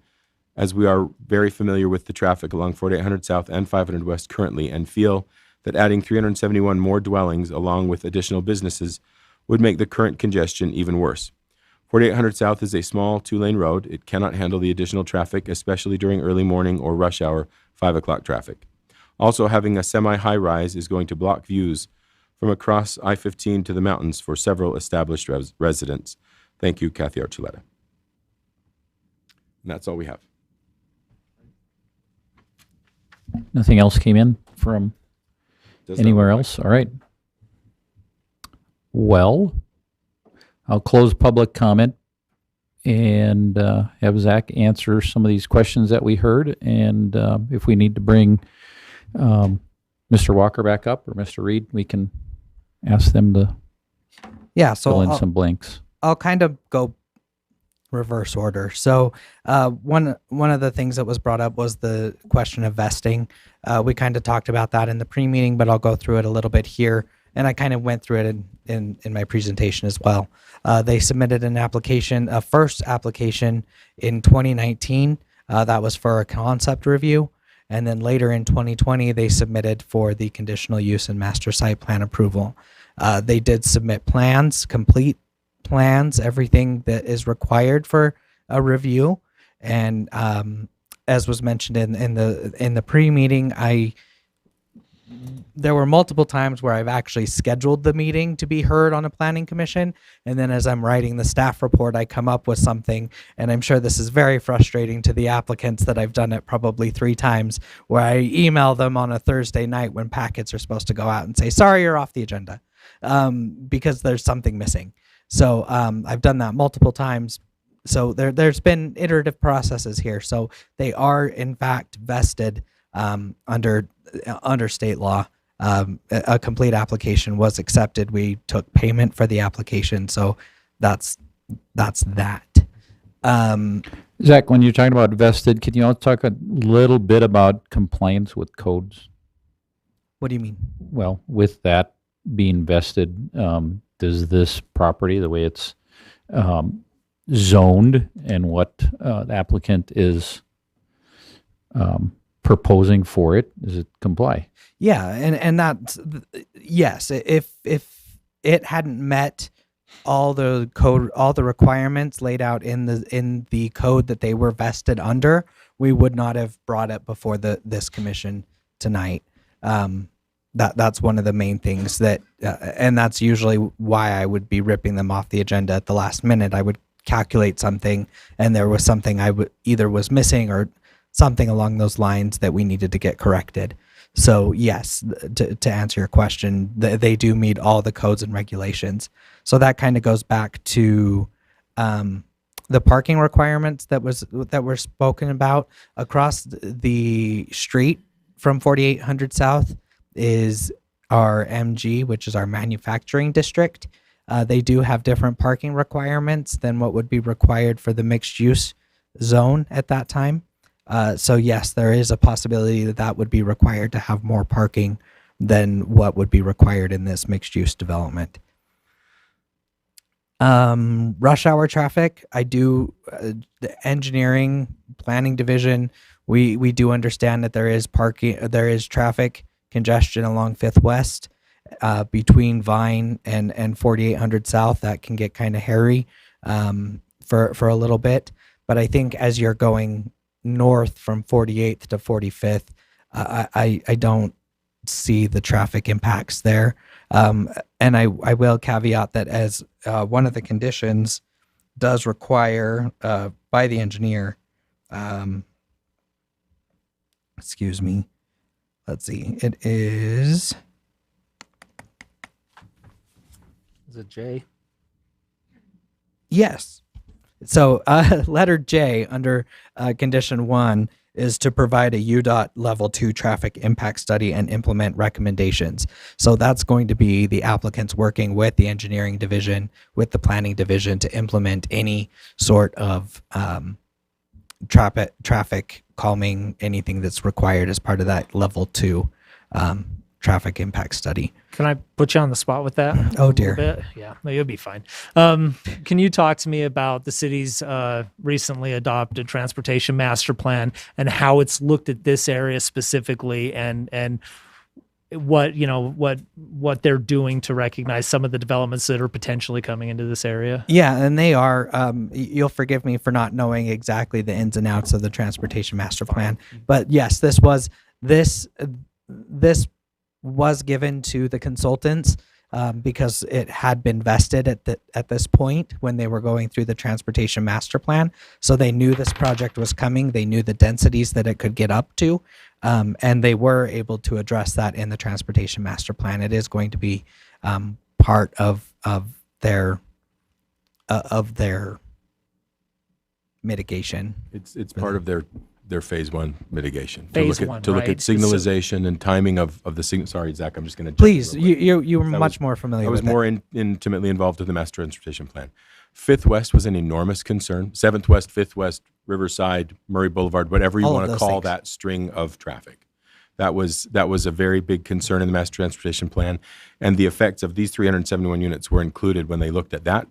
as we are very familiar with the traffic along 4800 South and 500 West currently, and feel that adding 371 more dwellings along with additional businesses would make the current congestion even worse. 4800 South is a small two-lane road. It cannot handle the additional traffic, especially during early morning or rush hour 5 o'clock traffic. Also, having a semi-high rise is going to block views from across I-15 to the mountains for several established residents. Thank you, Kathy Archuleta. And that's all we have. Nothing else came in from Does not anywhere look like- else? All right. Well, I'll close public comment and have Zach answer some of these questions that we heard. And if we need to bring Mr. Walker back up or Mr. Reed, we can ask them to Yeah, so fill in I'll- some blanks. I'll kind of go reverse order. So one of the things that was brought up was the question of vesting. We kind of talked about that in the pre-meeting, but I'll go through it a little bit here. And I kind of went through it in my presentation as well. They submitted an application, a first application in 2019. That was for a concept review. And then later in 2020, they submitted for the conditional use and master site plan approval. They did submit plans, complete plans, everything that is required for a review. And as was mentioned in the pre-meeting, there were multiple times where I've actually scheduled the meeting to be heard on a planning commission. And then as I'm writing the staff report, I come up with something. And I'm sure this is very frustrating to the applicants that I've done it probably 3 times, where I email them on a Thursday night when packets are supposed to go out and say, sorry, you're off the agenda, because there's something missing. So I've done that multiple times. So there's been iterative processes here. So they are in fact vested under state law. A complete application was accepted. We took payment for the application. So that's that. Zach, when you're talking about vested, can you also talk a little bit about compliance with codes? What do you mean? Well, with that being vested, does this property, the way it's zoned and what the applicant is proposing for it, does it comply? Yeah, and that's yes. If it hadn't met all the code, all the requirements laid out in the code that they were vested under, we would not have brought it before this commission tonight. That's one of the main things that, and that's usually why I would be ripping them off the agenda at the last minute. I would calculate something, and there was something either was missing or something along those lines that we needed to get corrected. So yes, to answer your question, they do meet all the codes and regulations. So that kind of goes back to the parking requirements that were spoken about across the street from 4800 South is our MG, which is our manufacturing district. They do have different parking requirements than what would be required for the mixed use zone at that time. So yes, there is a possibility that would be required to have more parking than what would be required in this mixed use development. Rush hour traffic, the engineering planning division, we do understand that there is traffic congestion along 5th West between Vine and 4800 South. That can get kind of hairy for a little bit. But I think as you're going north from 48th to 45th, I don't see the traffic impacts there. And I will caveat that as one of the conditions does require by the engineer, excuse me, let's see, it is... Is it J? Yes. So letter J under condition 1 is to provide a UDOT level 2 traffic impact study and implement recommendations. So that's going to be the applicants working with the engineering division, with the planning division to implement any sort of traffic calming, anything that's required as part of that level 2 traffic impact study. Can I put you on the spot with that? Oh, a little dear. bit? Yeah, no, you'll be fine. Can you talk to me about the city's recently adopted transportation master plan and how it's looked at this area specifically, and what they're doing to recognize some of the developments that are potentially coming into this area? Yeah, and they are. You'll forgive me for not knowing exactly the ins and outs of the transportation master plan, but yes, this was given to the consultants because it had been vested at this point when they were going through the transportation master plan. So they knew this project was coming. They knew the densities that it could get up to, and they were able to address that in the transportation master plan. It is going to be part of their mitigation. It's part of their phase one mitigation. Phase to look at, one, to look right. at signalization and timing of the signal. Sorry, Zach, I'm just going to Please, you were much more familiar I was with more it. intimately involved with the master transportation plan. Fifth West was an enormous concern. Seventh West, Fifth West, Riverside, Murray Boulevard, whatever you All of want to those call things. that string of traffic. That was a very big concern in the master transportation plan, and the effects of these 371 units were included when they looked at that,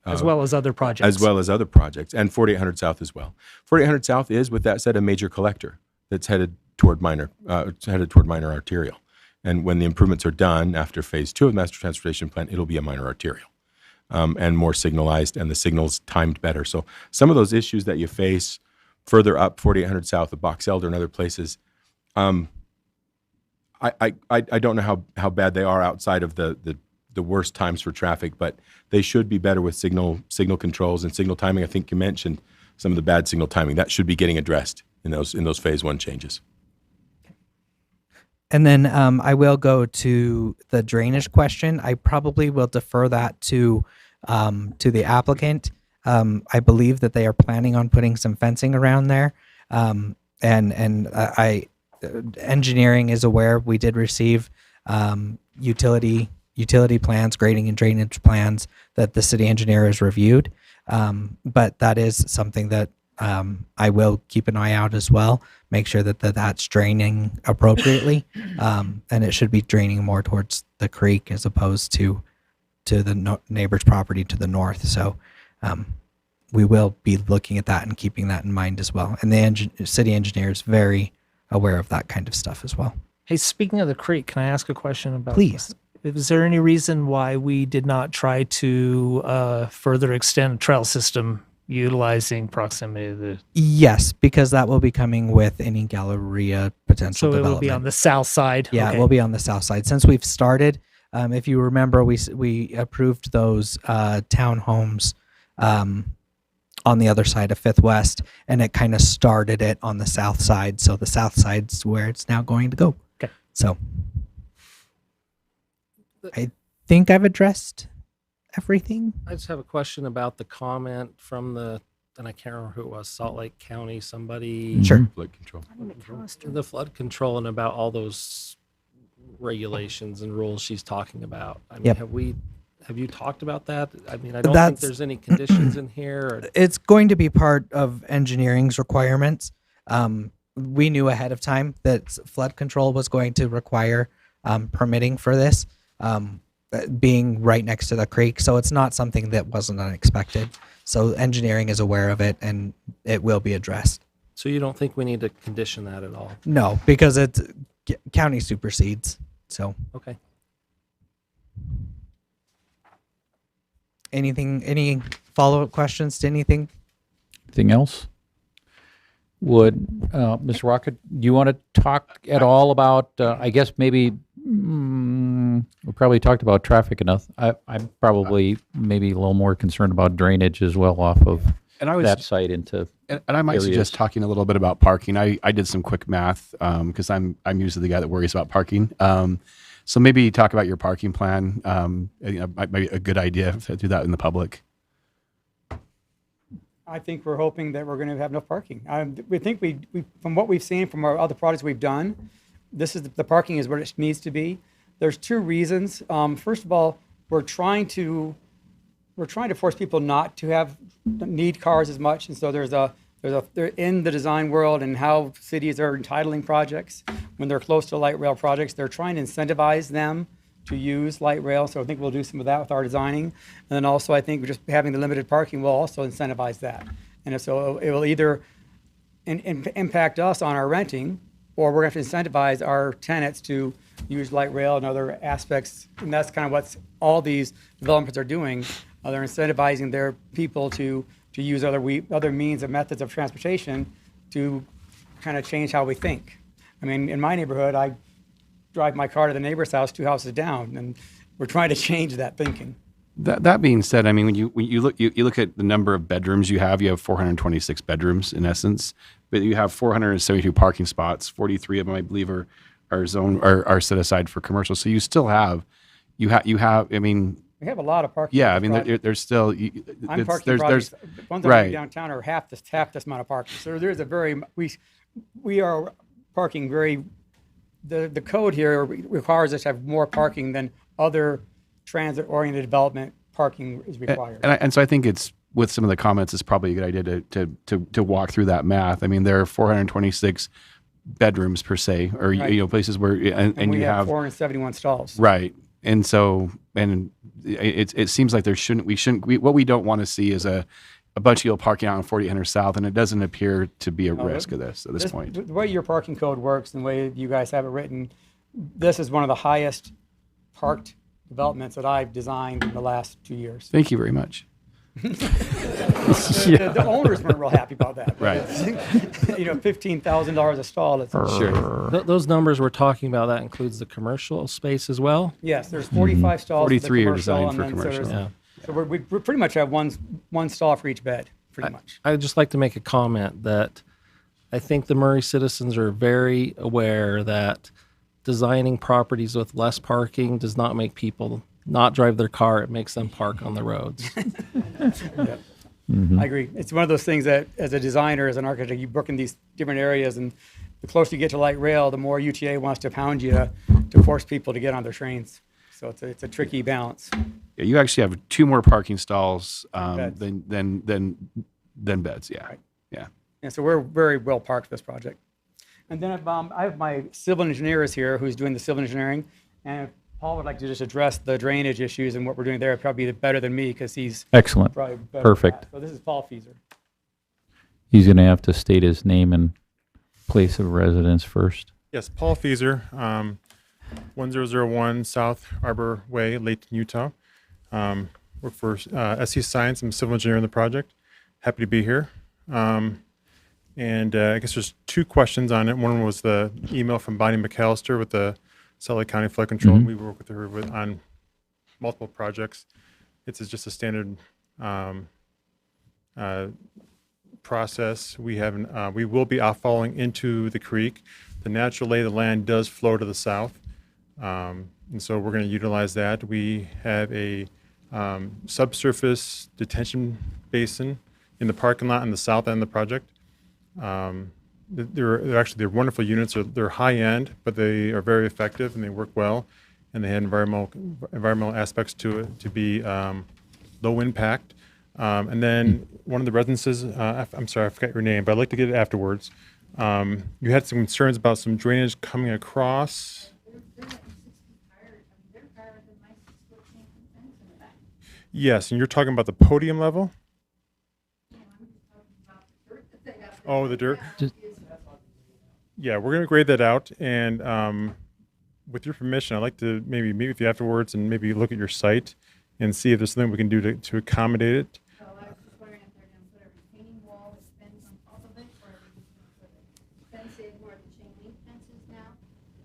as well as other projects. as well as other projects, and 4800 South as well. 4800 South is, with that said, a major collector that's headed toward minor arterial. And when the improvements are done after phase 2 of the master transportation plan, it'll be a minor arterial, and more signalized, and the signals timed better. So some of those issues that you face further up 4800 South of Box Elder and other places, I don't know how bad they are outside of the worst times for traffic, but they should be better with signal controls and signal timing. I think you mentioned some of the bad signal timing. That should be getting addressed in those phase 1 changes. And then I will go to the drainage question. I probably will defer that to the applicant. I believe that they are planning on putting some fencing around there, engineering is aware. We did receive utility plans, grading and drainage plans that the city engineer has reviewed. But that is something that I will keep an eye out as well. Make sure that that's draining appropriately, and it should be draining more towards the creek as opposed to the neighbor's property to the north. So we will be looking at that and keeping that in mind as well. And the city engineer is very aware of that kind of stuff as well. Hey, speaking of the creek, can I ask a question about Please. Is there any reason why we did not try to further extend a trail system utilizing proximity to the... Yes, because that will be coming with any Galleria potential So it development. will be on the south side? Yeah, Okay. it will be on the south side. Since we've started, if you remember, we approved those townhomes on the other side of Fifth West, and it kind of started it on the south side. So the south side's where it's now going to go. Okay. So I think I've addressed everything. I just have a question about the comment from and I can't remember who it was, Salt Lake County, somebody. Sure. Flood control. The flood control and about all those regulations and rules she's talking about. I mean, Yep. have you talked about that? I mean, I don't think there's any conditions in here. It's going to be part of engineering's requirements. We knew ahead of time that flood control was going to require permitting for this, being right next to the creek. So it's not something that wasn't unexpected. So engineering is aware of it, and it will be addressed. So you don't think we need to condition that at all? No, because it's county supersedes. So Okay. any follow-up questions to anything? Anything else? Would, Ms. Rocket, do you want to talk at all about, I guess maybe, we probably talked about traffic enough. I'm probably maybe a little more concerned about drainage as well off of And I was that site into, And I might areas. suggest talking a little bit about parking. I did some quick math because I'm usually the guy that worries about parking. So maybe talk about your parking plan. Might be a good idea to do that in the public. I think we're hoping that we're going to have enough parking. We think we from what we've seen from our other projects we've done, this is the parking is where it needs to be. There's two reasons. First of all, we're trying to force people not to need cars as much, and so they're in the design world and how cities are entitling projects when they're close to light rail projects. They're trying to incentivize them to use light rail. So I think we'll do some of that with our designing. And then also I think just having the limited parking will also incentivize that. And so it will either impact us on our renting, or we're going to have to incentivize our tenants to use light rail and other aspects. And that's kind of what all these developments are doing. They're incentivizing their people to use other means and methods of transportation to kind of change how we think. I mean, in my neighborhood, drive my car to the neighbor's house 2 houses down, and we're trying to change that thinking. That being said, I mean, when you look at the number of bedrooms you have 426 bedrooms in essence, but you have 472 parking spots. 43 of them, I believe, are set aside for commercial. So you still have, I mean, We have a lot of parking. yeah, on I this mean, project. there's still, I'm parking there's projects. The ones that are right. downtown are half this amount of parking. So there's a very we are parking very. The code here requires us to have more parking than other transit-oriented development parking is required. And so I think it's, with some of the comments, it's probably a good idea to walk through that math. I mean, there are 426 bedrooms per se, or Right. Places where and we you have have 471 stalls. right, and so it seems like what we don't want to see is a bunch of people parking out on 4800 South, and it doesn't appear to be a risk of this at this point. The way your parking code works and the way you guys have it written, this is one of the highest parked developments that I've designed in the last 2 years. Thank you very much. The owners weren't real happy about that. Right. $15,000 a stall. It's Sure. Those numbers we're talking about, that includes the commercial space as well? Yes, there's 45 stalls. for the 43 are commercial, designed and for then commercial. there's- Yeah. So we pretty much have one stall for each bed, pretty much. I'd just like to make a comment that I think the Murray citizens are very aware that designing properties with less parking does not make people not drive their car. It makes them park on the roads. I agree. It's one of those things that, as a designer, as an architect, you work in these different areas, and the closer you get to light rail, the more UTA wants to pound you to force people to get on their trains. So it's a tricky balance. Yeah, you actually have 2 more parking stalls Beds. than beds. Yeah, Right. yeah. And so we're very well parked for this project. And then I have my civil engineer is here who's doing the civil engineering. And if Paul would like to just address the drainage issues and what we're doing there, probably better than me because he's Excellent. probably better. at Perfect. that. So this is Paul Fieser. He's going to have to state his name and place of residence first. Yes, Paul Fieser, 1001 South Arbor Way, Layton, Utah. Work for SC Science. I'm a civil engineer in the project. Happy to be here. And I guess there's 2 questions on it. One was the email from Bonnie McAllister with the Salt Lake County Flood Control. Mhm. We work with her on multiple projects. It's just a standard process. We will be outfalling into the creek. The natural lay of the land does flow to the south, and so we're going to utilize that. We have a subsurface detention basin in the parking lot on the south end of the project. They're wonderful units. They're high end, but they are very effective and they work well, and they have environmental aspects to it to be low impact. And then one of the residences, I'm sorry, I forgot your name, but I'd like to get it afterwards. You had some concerns about some drainage coming across. Yes, and you're talking about the podium level? Oh, the dirt? Yeah, we're going to grade that out, and with your permission, I'd like to maybe meet with you afterwards and maybe look at your site and see if there's something we can do to accommodate it. So I was just wondering if they're gonna put a retaining wall with fence on top of it, or are they just gonna put a fence in where the chain link fence is now?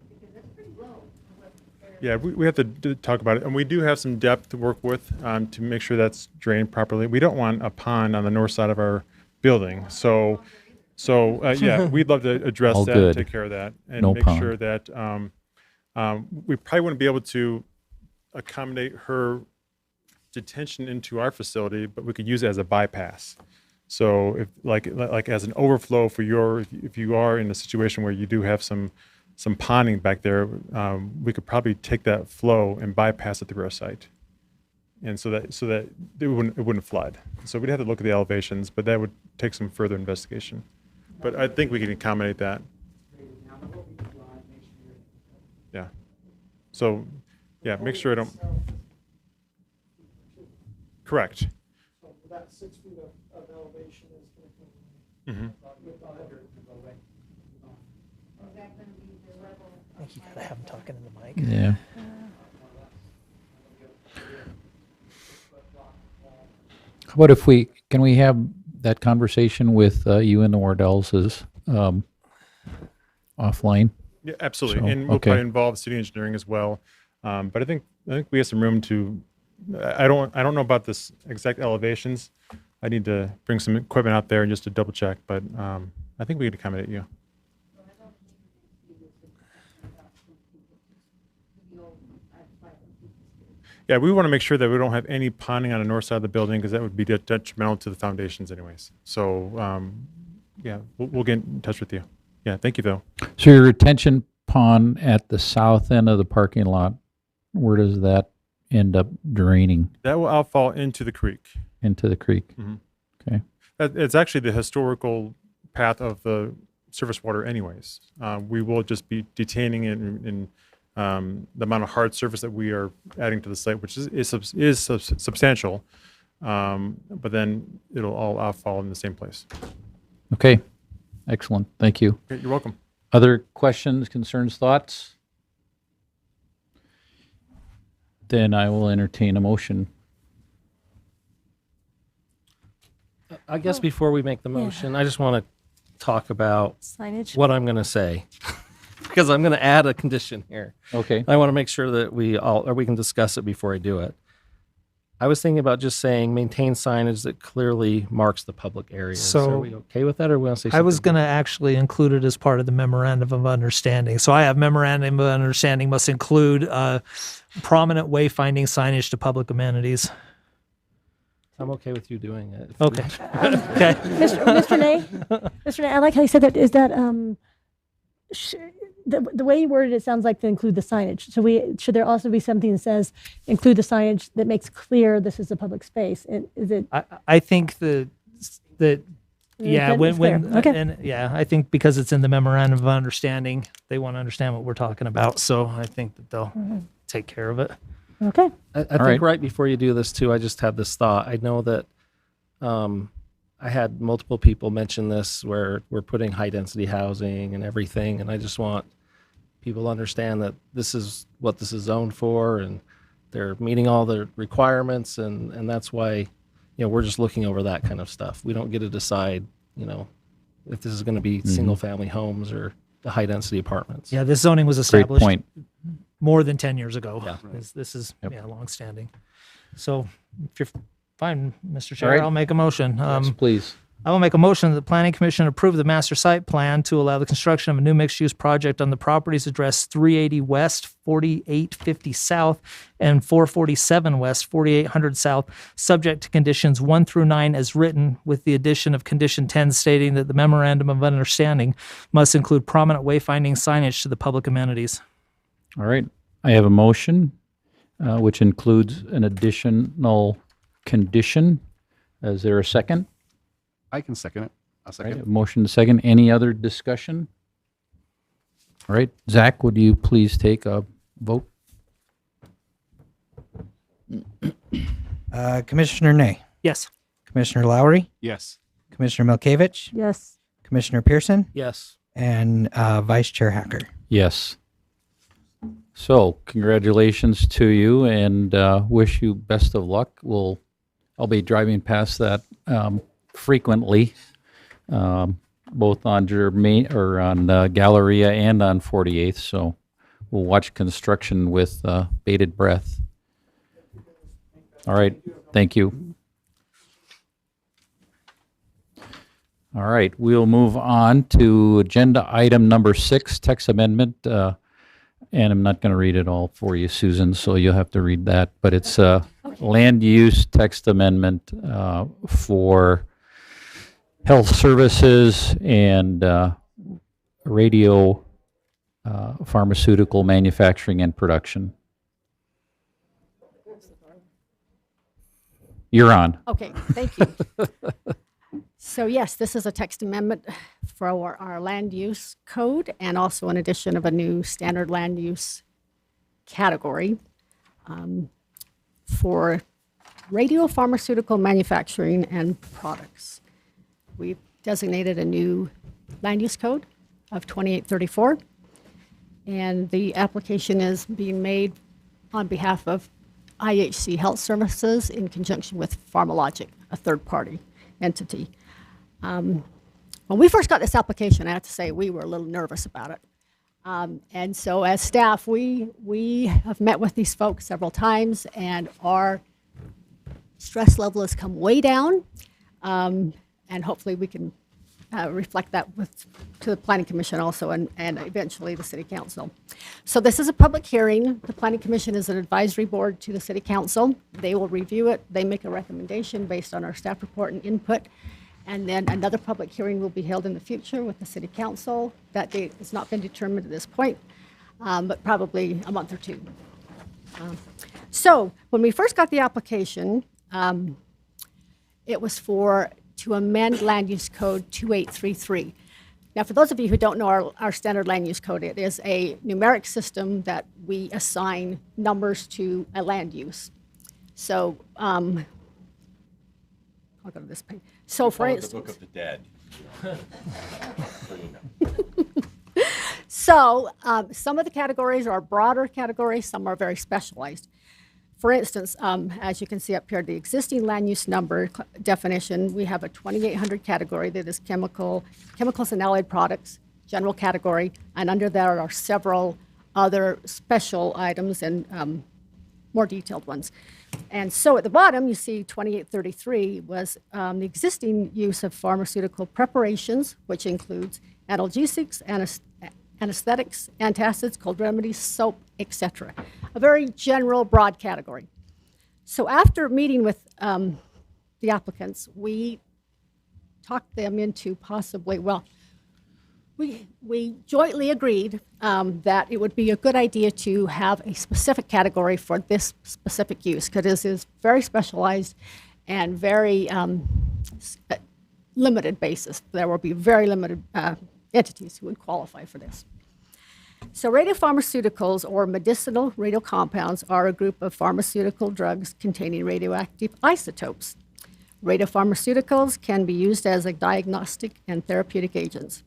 Because it's pretty low for what they're. Yeah, we have to talk about it, and we do have some depth to work with to make sure that's drained properly. We don't want a pond on the north side of our building, so yeah, we'd love to address All that, good. take care of that, and No make pond. sure that we probably wouldn't be able to accommodate her detention into our facility, but we could use it as a bypass. So if like as an overflow for if you are in a situation where you do have some ponding back there, we could probably take that flow and bypass it through our site, and so that it wouldn't flood. So we'd have to look at the elevations, but that would take some further investigation. But I think we can accommodate that. Yeah. So, yeah, make sure I don't. Correct. So that 6 feet of elevation is going to Mhm. with the other. Is that gonna be the level? I think you gotta have them talking in the mic. Yeah. How about if can we have that conversation with you and the Wardells offline? Yeah, absolutely. So, And we'll okay. probably involve city engineering as well. But I think we have some room to, I don't know about this exact elevations. I need to bring some equipment out there and just to double check, but I think we can accommodate you. Yeah, we want to make sure that we don't have any ponding on the north side of the building because that would be detrimental to the foundations anyways. So, yeah, we'll get in touch with you. Yeah, thank you, though. So your retention pond at the south end of the parking lot, where does that end up draining That will outfall into the creek. into the creek? Mhm. Okay. It's actually the historical path of the surface water anyways. We will just be detaining it in the amount of hard surface that we are adding to the site, which is substantial. But then it'll all outfall in the same place. Okay. Excellent. Thank you. Okay, you're welcome. Other questions, concerns, thoughts? Then I will entertain a motion. I guess before we make the motion, I just want to talk about Signage? what I'm going to say because I'm going to add a condition here. Okay. I want to make sure that we can discuss it before I do it. I was thinking about just saying maintain signage that clearly marks the public areas. So- are we okay with that, or we want to say something? I was going to actually include it as part of the memorandum of understanding. So I have memorandum of understanding must include prominent wayfinding signage to public amenities. I'm okay with you doing it. Okay. Okay. Mr. Nay, I like how you said that. Is that the way you worded it sounds like to include the signage. So should there also be something that says include the signage that makes clear this is a public space? Is it? I think that yeah, intent is when clear. Okay. and yeah, I think because it's in the memorandum of understanding, they want to understand what we're talking about. So I think that they'll take care of it. Okay. I think right before you do this too, I just had this thought. I know that I had multiple people mention this where we're putting high density housing and everything, and I just want people to understand that this is what this is zoned for, and they're meeting all the requirements, and that's why we're just looking over that kind of stuff. We don't get to decide if this is going to be single family homes or the high density apartments. Yeah, this zoning was Great established point. more than 10 years ago. Yeah. This is Yep. longstanding. So if you're fine, Mr. Chair, All right. I'll make a motion. Yes, please. I will make a motion that the Planning Commission approve the master site plan to allow the construction of a new mixed-use project on the properties addressed 380 West, 4850 South, and 447 West, 4800 South, subject to conditions 1 through 9 as written, with the addition of condition 10 stating that the memorandum of understanding must include prominent wayfinding signage to the public amenities. All right. I have a motion, which includes an additional condition. Is there a second? I can second it. I'll All second right, it. a motion to second. Any other discussion? All right, Zach, would you please take a vote? Commissioner Ney, Yes. Commissioner Lowry, Yes. Commissioner Milkevich, Yes. Commissioner Pearson, Yes. and Vice Chair Hacker. Yes. So congratulations to you, and wish you best of luck. I'll be driving past that frequently, both on Galleria and on 48th. So we'll watch construction with bated breath. All right. Thank you. All right. We'll move on to agenda item number 6, text amendment. And I'm not going to read it all for you, Susan, so you'll have to read that. But it's a land use text amendment for health services and radio pharmaceutical manufacturing and production. You're on. Okay, thank you. So yes, this is a text amendment for our land use code and also an addition of a new standard land use category for radiopharmaceutical manufacturing and products. We've designated a new land use code of 2834, and the application is being made on behalf of IHC Health Services in conjunction with PharmaLogic, a third-party entity. When we first got this application, I have to say we were a little nervous about it. And so as staff, we have met with these folks several times, and our stress level has come way down. And hopefully we can reflect that to the Planning Commission also, and eventually the City Council. So this is a public hearing. The Planning Commission is an advisory board to the City Council. They will review it. They make a recommendation based on our staff report and input. And then another public hearing will be held in the future with the City Council. That date has not been determined at this point, but probably a month or two. So when we first got the application, it was to amend Land Use Code 2833. Now, for those of you who don't know our standard land use code, it is a numeric system that we assign numbers to a land use. So, I'll go to this page. So, for instance, the Book of the Dead. So, some of the categories are broader categories, some are very specialized. For instance, as you can see up here, the existing land use number definition, we have a 2800 category that is chemicals and allied products, general category, and under there are several other special items and more detailed ones. And so at the bottom, you see 2833 was the existing use of pharmaceutical preparations, which includes analgesics, anesthetics, antacids, cold remedies, soap, etc. A very general, broad category. So after meeting with the applicants, we talked them into possibly, well, we jointly agreed that it would be a good idea to have a specific category for this specific use, because this is very specialized and very limited basis. There will be very limited entities who would qualify for this. So radiopharmaceuticals, or medicinal radiocompounds, are a group of pharmaceutical drugs containing radioactive isotopes. Radiopharmaceuticals can be used as a diagnostic and therapeutic agents.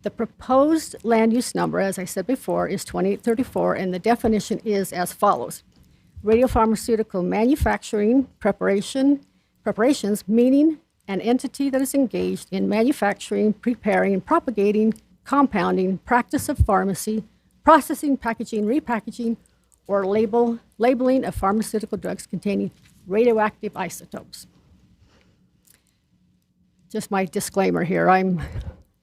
The proposed land use number, as I said before, is 2834, and the definition is as follows. Radiopharmaceutical manufacturing preparations, meaning an entity that is engaged in manufacturing, preparing, propagating, compounding, practice of pharmacy, processing, packaging, repackaging, or labeling of pharmaceutical drugs containing radioactive isotopes. Just my disclaimer here, I'm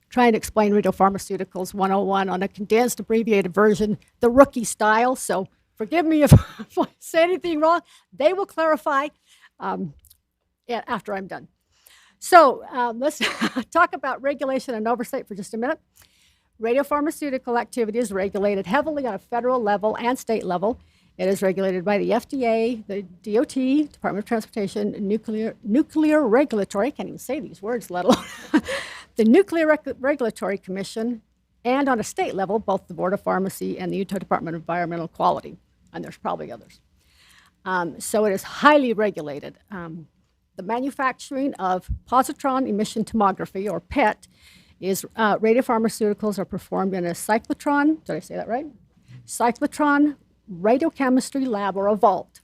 trying to explain radiopharmaceuticals 101 on a condensed, abbreviated version, the rookie style, so forgive me if I say anything wrong. They will clarify after I'm done. So let's talk about regulation and oversight for just a minute. Radiopharmaceutical activity is regulated heavily on a federal level and state level. It is regulated by the FDA, the DOT, Department of Transportation, Nuclear Regulatory, I can't even say these words, let alone, the Nuclear Regulatory Commission, and on a state level, both the Board of Pharmacy and the Utah Department of Environmental Quality, and there's probably others. So it is highly regulated. The manufacturing of positron emission tomography, or PET, is radiopharmaceuticals are performed in a cyclotron, did I say that right? Cyclotron radiochemistry lab, or a vault.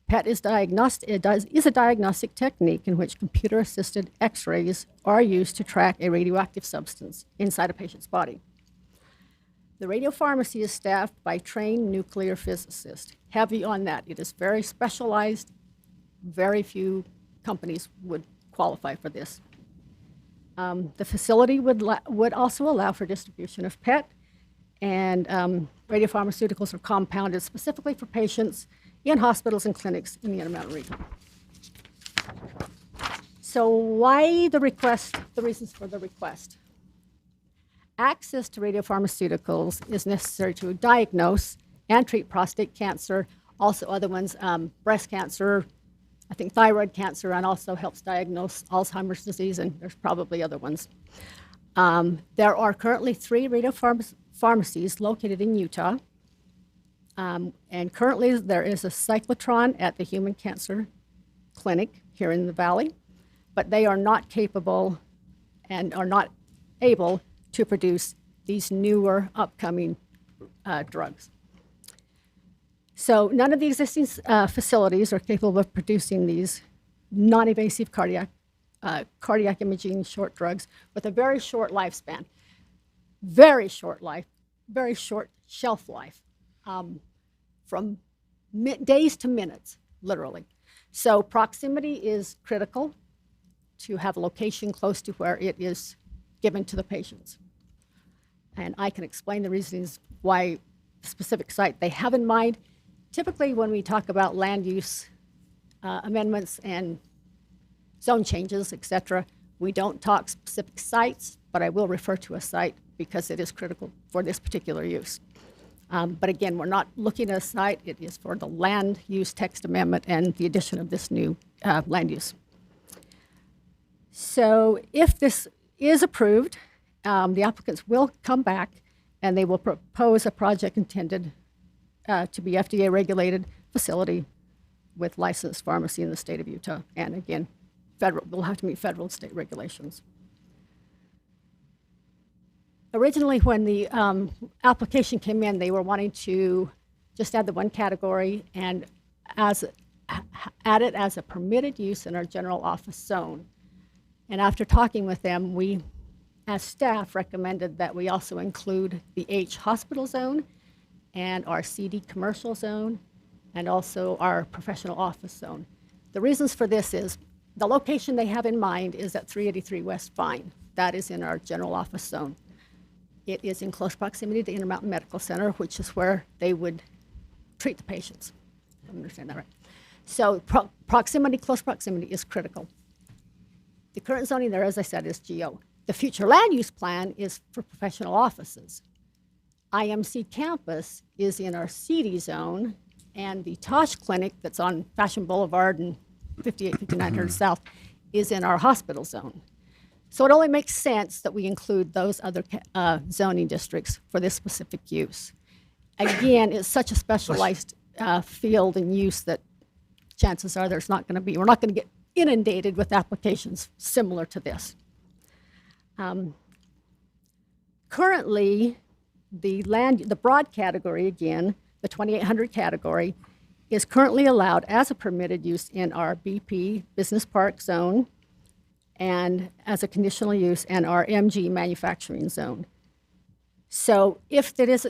PET is a diagnostic technique in which computer-assisted X-rays are used to track a radioactive substance inside a patient's body. The radiopharmacy is staffed by trained nuclear physicists. Heavy on that. It is very specialized. Very few companies would qualify for this. The facility would also allow for distribution of PET, and radiopharmaceuticals are compounded specifically for patients in hospitals and clinics in the Intermountain region. So why the request, the reasons for the request? Access to radiopharmaceuticals is necessary to diagnose and treat prostate cancer, also other ones, breast cancer, I think thyroid cancer, and also helps diagnose Alzheimer's disease, and there's probably other ones. There are currently 3 radiopharmacies located in Utah, and currently there is a cyclotron at the Human Cancer Clinic here in the Valley, but they are not capable and are not able to produce these newer upcoming drugs. So none of the existing facilities are capable of producing these non-invasive cardiac imaging short drugs with a very short lifespan. Very short life, very short shelf life, from days to minutes, literally. So proximity is critical to have a location close to where it is given to the patients. And I can explain the reasons why the specific site they have in mind. Typically, when we talk about land use amendments and zone changes, et cetera, we don't talk specific sites, but I will refer to a site because it is critical for this particular use. But again, we're not looking at a site. It is for the land use text amendment and the addition of this new land use. So if this is approved, the applicants will come back and they will propose a project intended to be FDA regulated facility with licensed pharmacy in the state of Utah. And again, will have to meet federal and state regulations. Originally, when the application came in, they were wanting to just add the one category and add it as a permitted use in our general office zone. And after talking with them, we, as staff, recommended that we also include the H hospital zone and our CD commercial zone and also our professional office zone. The reasons for this is the location they have in mind is at 383 West Vine. That is in our general office zone. It is in close proximity to Intermountain Medical Center, which is where they would treat the patients. I understand that right. So close proximity is critical. The current zoning there, as I said, is GO. The future land use plan is for professional offices. IMC campus is in our CD zone, and the Tosh Clinic that's on Fashion Boulevard and 5900 South is in our hospital zone. So it only makes sense that we include those other zoning districts for this specific use. Again, it's such a specialized field and use that chances are we're not going to get inundated with applications similar to this. Currently, the broad category, again, the 2800 category, is currently allowed as a permitted use in our BP business park zone and as a conditional use in our MG manufacturing zone. So if this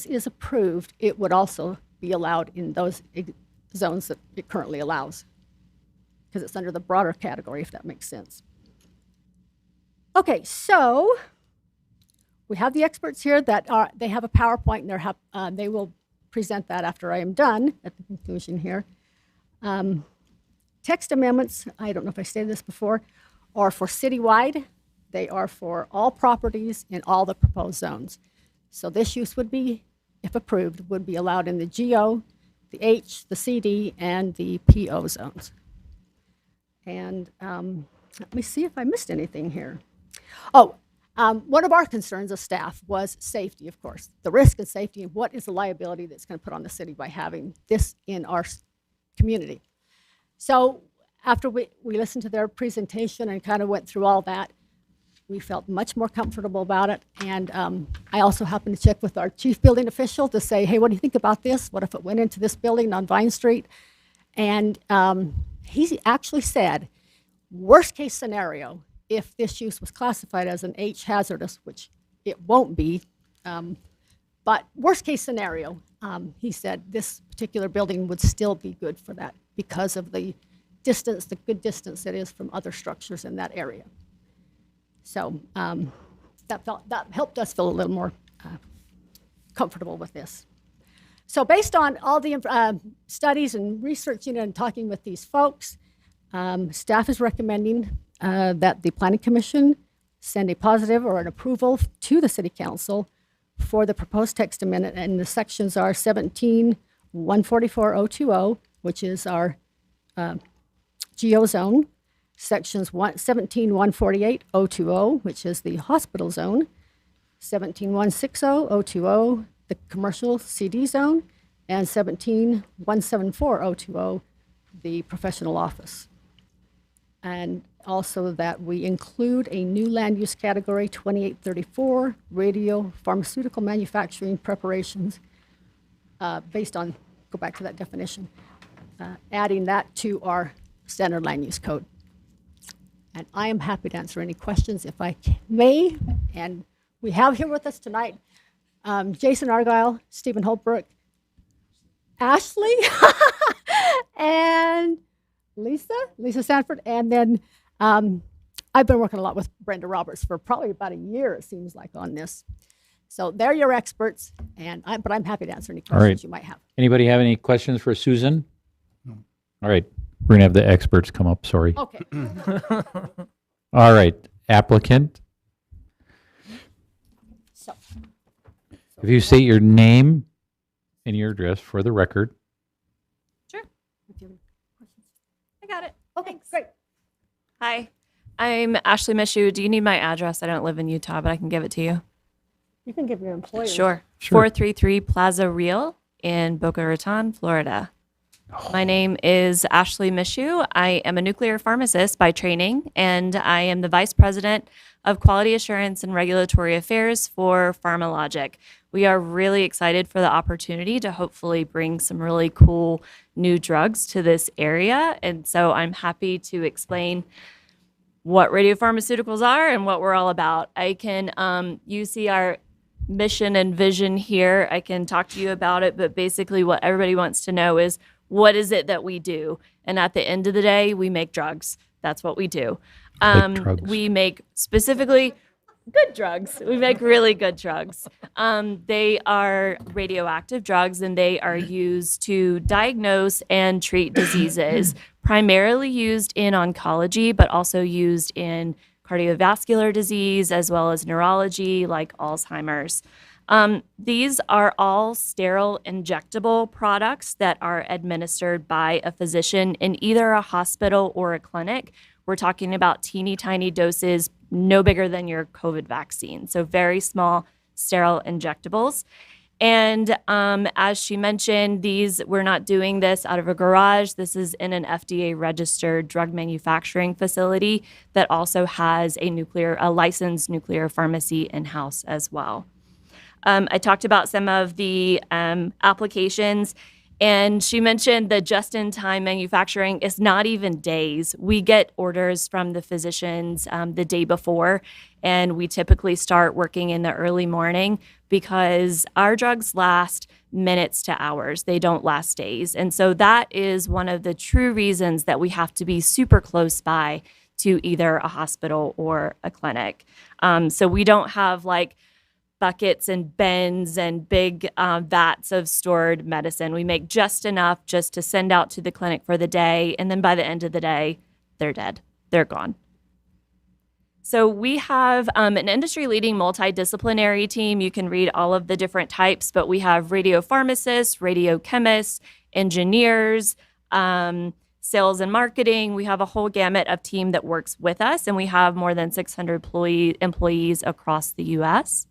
is approved, it would also be allowed in those zones that it currently allows, because it's under the broader category, if that makes sense. Okay, so we have the experts here that they have a PowerPoint, and they will present that after I am done at the conclusion here. Text amendments, I don't know if I stated this before, are for citywide. They are for all properties in all the proposed zones. So this use would be, if approved, would be allowed in the GO, the H, the CD, and the PO zones. And let me see if I missed anything here. Oh, one of our concerns as staff was safety, of course. The risk and safety, and what is the liability that's going to put on the city by having this in our community. So after we listened to their presentation and kind of went through all that, we felt much more comfortable about it. And I also happened to check with our chief building official to say, hey, what do you think about this? What if it went into this building on Vine Street? And he actually said, worst case scenario, if this use was classified as an H hazardous, which it won't be, but worst case scenario, he said this particular building would still be good for that because of the distance, the good distance it is from other structures in that area. So that helped us feel a little more comfortable with this. So based on all the studies and researching and talking with these folks, staff is recommending that the Planning Commission send a positive or an approval to the City Council for the proposed text amendment, and the sections are 17-144-020, which is our GO zone, sections 17-148-020, which is the hospital zone, 17-160-020, the commercial CD zone, and 17-174-020, the professional office. And also that we include a new land use category, 2834, radio pharmaceutical manufacturing preparations, based on, go back to that definition, adding that to our standard land use code. And I am happy to answer any questions if I may. And we have here with us tonight Jason Argyle, Stephen Holbrook, Ashley, and Lisa Sanford. And then I've been working a lot with Brenda Roberts for probably about a year, it seems like, on this. So they're your experts, but I'm happy to answer any All questions right. you might have. Anybody have any questions for Susan? No. All right. We're going to have the experts come up. Sorry. Okay. All right. Applicant, So, if you state your name and your address for the record. if you have questions. I got it. Okay, Thanks. great. Hi, I'm Ashley Mishu. Do you need my address? I don't live in Utah, but I can give it to you. You can give your employer. Sure. Sure. 433 Plaza Real in Boca Raton, Florida. My name is Ashley Mishu. I am a nuclear pharmacist by training, and I am the Vice President of Quality Assurance and Regulatory Affairs for PharmaLogic. We are really excited for the opportunity to hopefully bring some really cool new drugs to this area. And so I'm happy to explain what radiopharmaceuticals are and what we're all about. I can, you see our mission and vision here. I can talk to you about it, but basically what everybody wants to know is, what is it that we do? And at the end of the day, we make drugs. That's what we do. Drugs. We make specifically good drugs. We make really good drugs. They are radioactive drugs, and they are used to diagnose and treat diseases, primarily used in oncology, but also used in cardiovascular disease as well as neurology like Alzheimer's. These are all sterile injectable products that are administered by a physician in either a hospital or a clinic. We're talking about teeny tiny doses, no bigger than your COVID vaccine. So very small sterile injectables. And as she mentioned, we're not doing this out of a garage. This is in an FDA registered drug manufacturing facility that also has a licensed nuclear pharmacy in-house as well. I talked about some of the applications, and she mentioned the just-in-time manufacturing is not even days. We get orders from the physicians the day before, and we typically start working in the early morning because our drugs last minutes to hours. They don't last days. And so that is one of the true reasons that we have to be super close by to either a hospital or a clinic. So we don't have like buckets and bins and big vats of stored medicine. We make just enough just to send out to the clinic for the day. And then by the end of the day, they're dead. They're gone. So we have an industry-leading multidisciplinary team. You can read all of the different types, but we have radiopharmacists, radiochemists, engineers, sales and marketing. We have a whole gamut of team that works with us, and we have more than 600 employees across the U.S.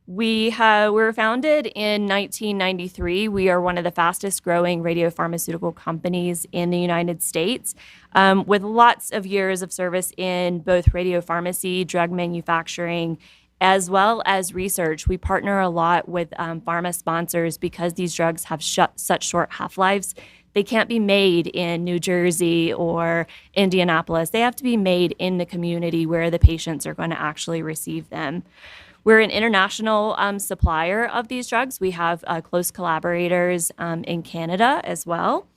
We were founded in 1993. We are one of the fastest growing radiopharmaceutical companies in the United States, with lots of years of service in both radiopharmacy, drug manufacturing, as well as research. We partner a lot with pharma sponsors because these drugs have such short half-lives. They can't be made in New Jersey or Indianapolis. They have to be made in the community where the patients are going to actually receive them. We're an international supplier of these drugs. We have close collaborators in Canada as well.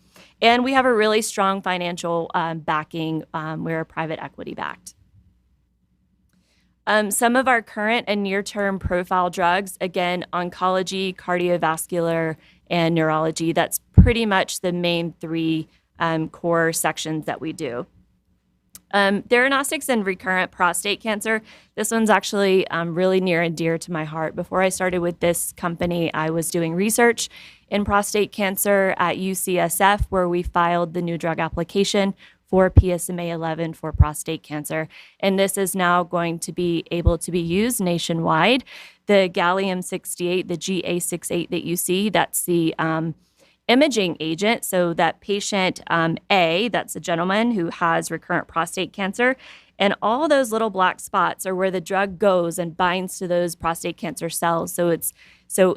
And we have a really strong financial backing. We're private equity backed. Some of our current and near-term profile drugs, again, oncology, cardiovascular, and neurology. That's pretty much the main three core sections that we do. Theranostics and recurrent prostate cancer. This one's actually really near and dear to my heart. Before I started with this company, I was doing research in prostate cancer at UCSF, where we filed the new drug application for PSMA-11 for prostate cancer. And this is now going to be able to be used nationwide. The gallium-68, the GA68 that you see, that's the imaging agent. So that patient A, that's a gentleman who has recurrent prostate cancer, and all those little black spots are where the drug goes and binds to those prostate cancer cells. So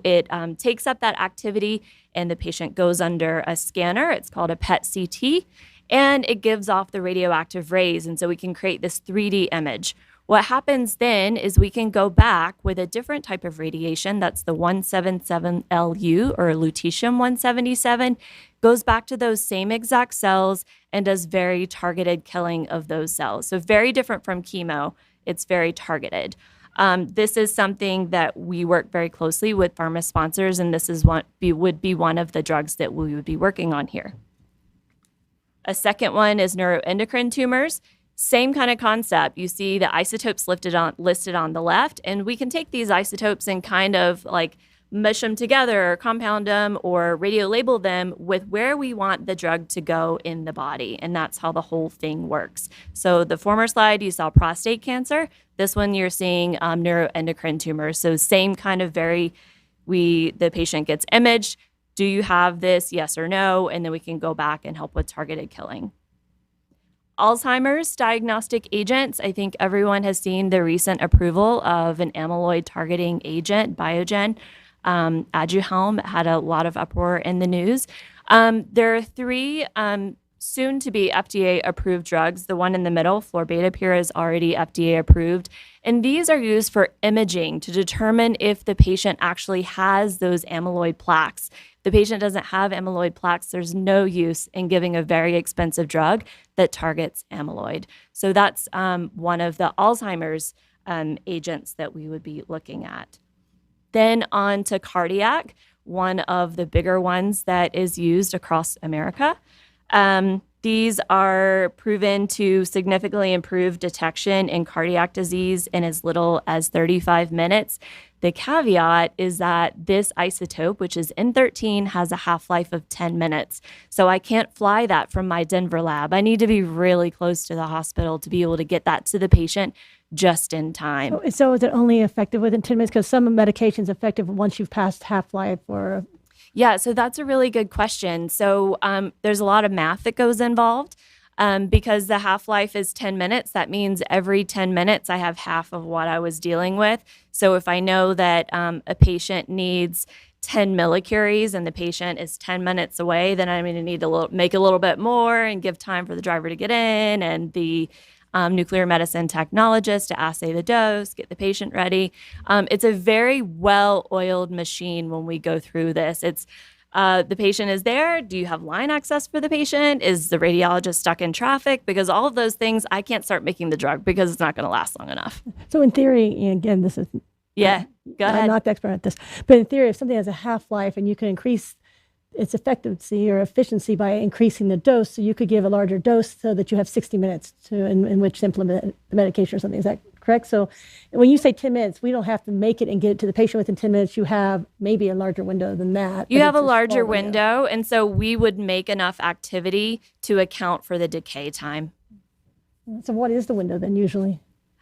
it takes up that activity, and the patient goes under a scanner. It's called a PET-CT, and it gives off the radioactive rays. And so we can create this 3D image. What happens then is we can go back with a different type of radiation. That's the 177LU or lutetium-177, goes back to those same exact cells and does very targeted killing of those cells. So very different from chemo. It's very targeted. This is something that we work very closely with pharma sponsors, and this is would be one of the drugs that we would be working on here. A second one is neuroendocrine tumors. Same kind of concept. You see the isotopes listed on the left, and we can take these isotopes and kind of like mush them together or compound them or radio label them with where we want the drug to go in the body. And that's how the whole thing works. So the former slide, you saw prostate cancer. This one, you're seeing neuroendocrine tumors. So same kind of the patient gets imaged. Do you have this? Yes or no? And then we can go back and help with targeted killing. Alzheimer's diagnostic agents. I think everyone has seen the recent approval of an amyloid targeting agent, Biogen. Aduhelm had a lot of uproar in the news. There are 3 soon to be FDA approved drugs. The one in the middle, florbetapir, is already FDA approved. And these are used for imaging to determine if the patient actually has those amyloid plaques. If the patient doesn't have amyloid plaques, there's no use in giving a very expensive drug that targets amyloid. So that's one of the Alzheimer's agents that we would be looking at. Then on to cardiac, one of the bigger ones that is used across America. These are proven to significantly improve detection in cardiac disease in as little as 35 minutes. The caveat is that this isotope, which is N13, has a half-life of 10 minutes. So I can't fly that from my Denver lab. I need to be really close to the hospital to be able to get that to the patient just in time. So is it only effective within 10 minutes? Because some medications effective once you've passed half-life or... Yeah, so that's a really good question. So there's a lot of math that goes involved. Because the half-life is 10 minutes, that means every 10 minutes I have half of what I was dealing with. So if I know that a patient needs 10 millicuries and the patient is 10 minutes away, then I'm going to need to make a little bit more and give time for the driver to get in and the nuclear medicine technologist to assay the dose, get the patient ready. It's a very well-oiled machine when we go through this. It's the patient is there. Do you have line access for the patient? Is the radiologist stuck in traffic? Because all of those things, I can't start making the drug because it's not going to last long enough. So in theory, and again, this is... Yeah, go ahead. I'm not the expert at this. But in theory, if something has a half-life and you can increase its effectiveness or efficiency by increasing the dose, so you could give a larger dose so that you have 60 minutes in which to implement the medication or something. Is that correct? So when you say 10 minutes, we don't have to make it and get it to the patient within 10 minutes. You have maybe a larger window than that. You have a larger window. And so we would make enough activity to account for the decay time. So what is the window then usually?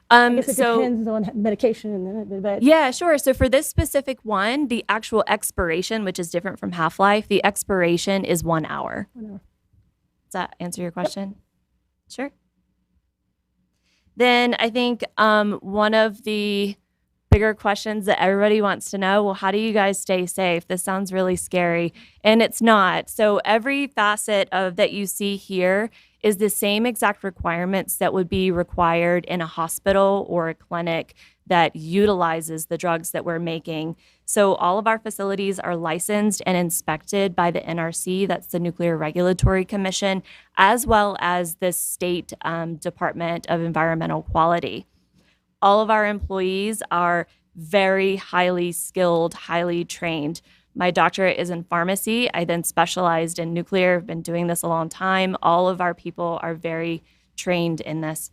I guess it depends on medication. But yeah, sure. So for this specific one, the actual expiration, which is different from half-life, the expiration is 1 hour. 1 hour. Does that answer your question? Yep. Sure. Then I think one of the bigger questions that everybody wants to know, well, how do you guys stay safe? This sounds really scary, and it's not. So every facet of that you see here is the same exact requirements that would be required in a hospital or a clinic that utilizes the drugs that we're making. So all of our facilities are licensed and inspected by the NRC, that's the Nuclear Regulatory Commission, as well as the State Department of Environmental Quality. All of our employees are very highly skilled, highly trained. My doctorate is in pharmacy. I then specialized in nuclear. I've been doing this a long time. All of our people are very trained in this.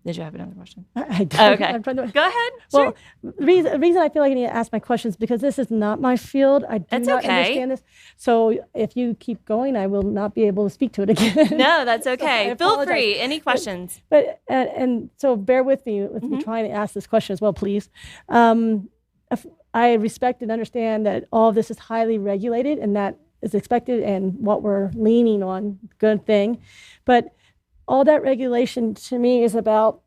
Did you have another question? I do. Okay. Go ahead. Well, the reason I feel like I need to ask my questions because this is not my field. I do not understand this. So if you keep going, I will not be able to speak to it again. No, that's okay. So feel free. Any questions? But and so bear with me me trying to ask this question as well, please. I respect and understand that all of this is highly regulated and that is expected and what we're leaning on, good thing. But all that regulation to me is about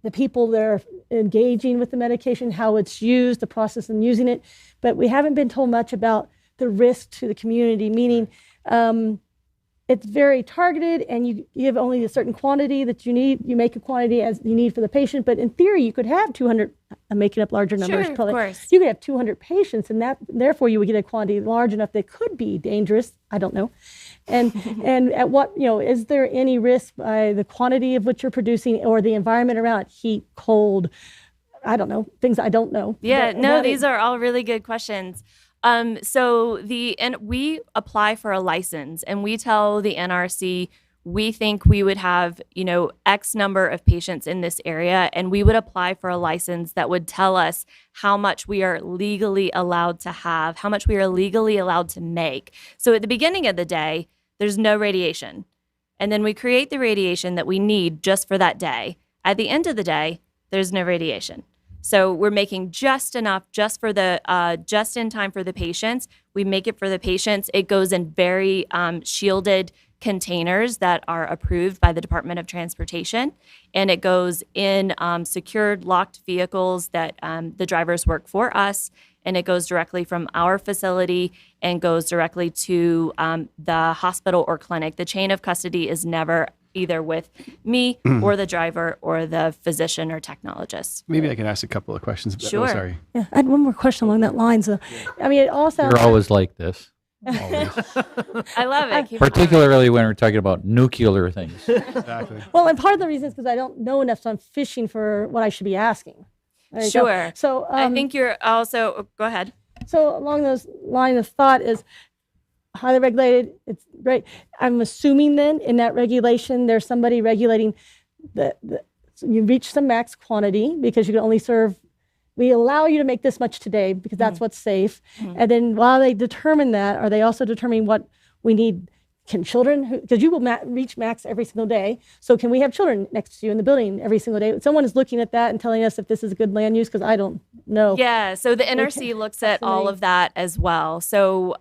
the people that are engaging with the medication, how it's used, the process in using it. But we haven't been told much about the risk to the community, meaning it's very targeted, and you give only a certain quantity that you need. You make a quantity as you need for the patient, but in theory, you could have 200. I'm making up larger numbers. Sure, of Probably. course. You could have 200 patients, and that therefore you would get a quantity large enough that could be dangerous. I don't know. And at what, is there any risk by the quantity of what you're producing or the environment around it, heat, cold? I don't know, things I don't know. Yeah, But no, that these is- are all really good questions. And we apply for a license, and we tell the NRC we think we would have, X number of patients in this area, and we would apply for a license that would tell us how much we are legally allowed to have, how much we are legally allowed to make. So at the beginning of the day, there's no radiation. And then we create the radiation that we need just for that day. At the end of the day, there's no radiation. So we're making just enough, just in time for the patients. We make it for the patients. It goes in very shielded containers that are approved by the Department of Transportation, and it goes in secured, locked vehicles that the drivers work for us, and it goes directly from our facility and goes directly to the hospital or clinic. The chain of custody is never either with me or the driver or the physician or technologist. Maybe I can ask a couple of questions. Sure. Oh, sorry. Yeah, I had one more question along that line. So, it all sounds. You're always like this. Always. I love it. Keep it Particularly when we're talking about nuclear things. Exactly. Well, and part of the reason is because I don't know enough, so I'm fishing for what I should be asking. There you go. Sure. So I think you're also, go ahead. So along those line of thought is highly regulated. It's great. I'm assuming then in that regulation, there's somebody regulating so you reach some max quantity because you can only serve. We allow you to make this much today because that's what's safe. And then while they determine that, are they also determining what we need? Can children, because you will reach max every single day. So can we have children next to you in the building every single day? Someone is looking at that and telling us if this is a good land use because I don't know. Yeah, so the NRC looks at all of that as well. So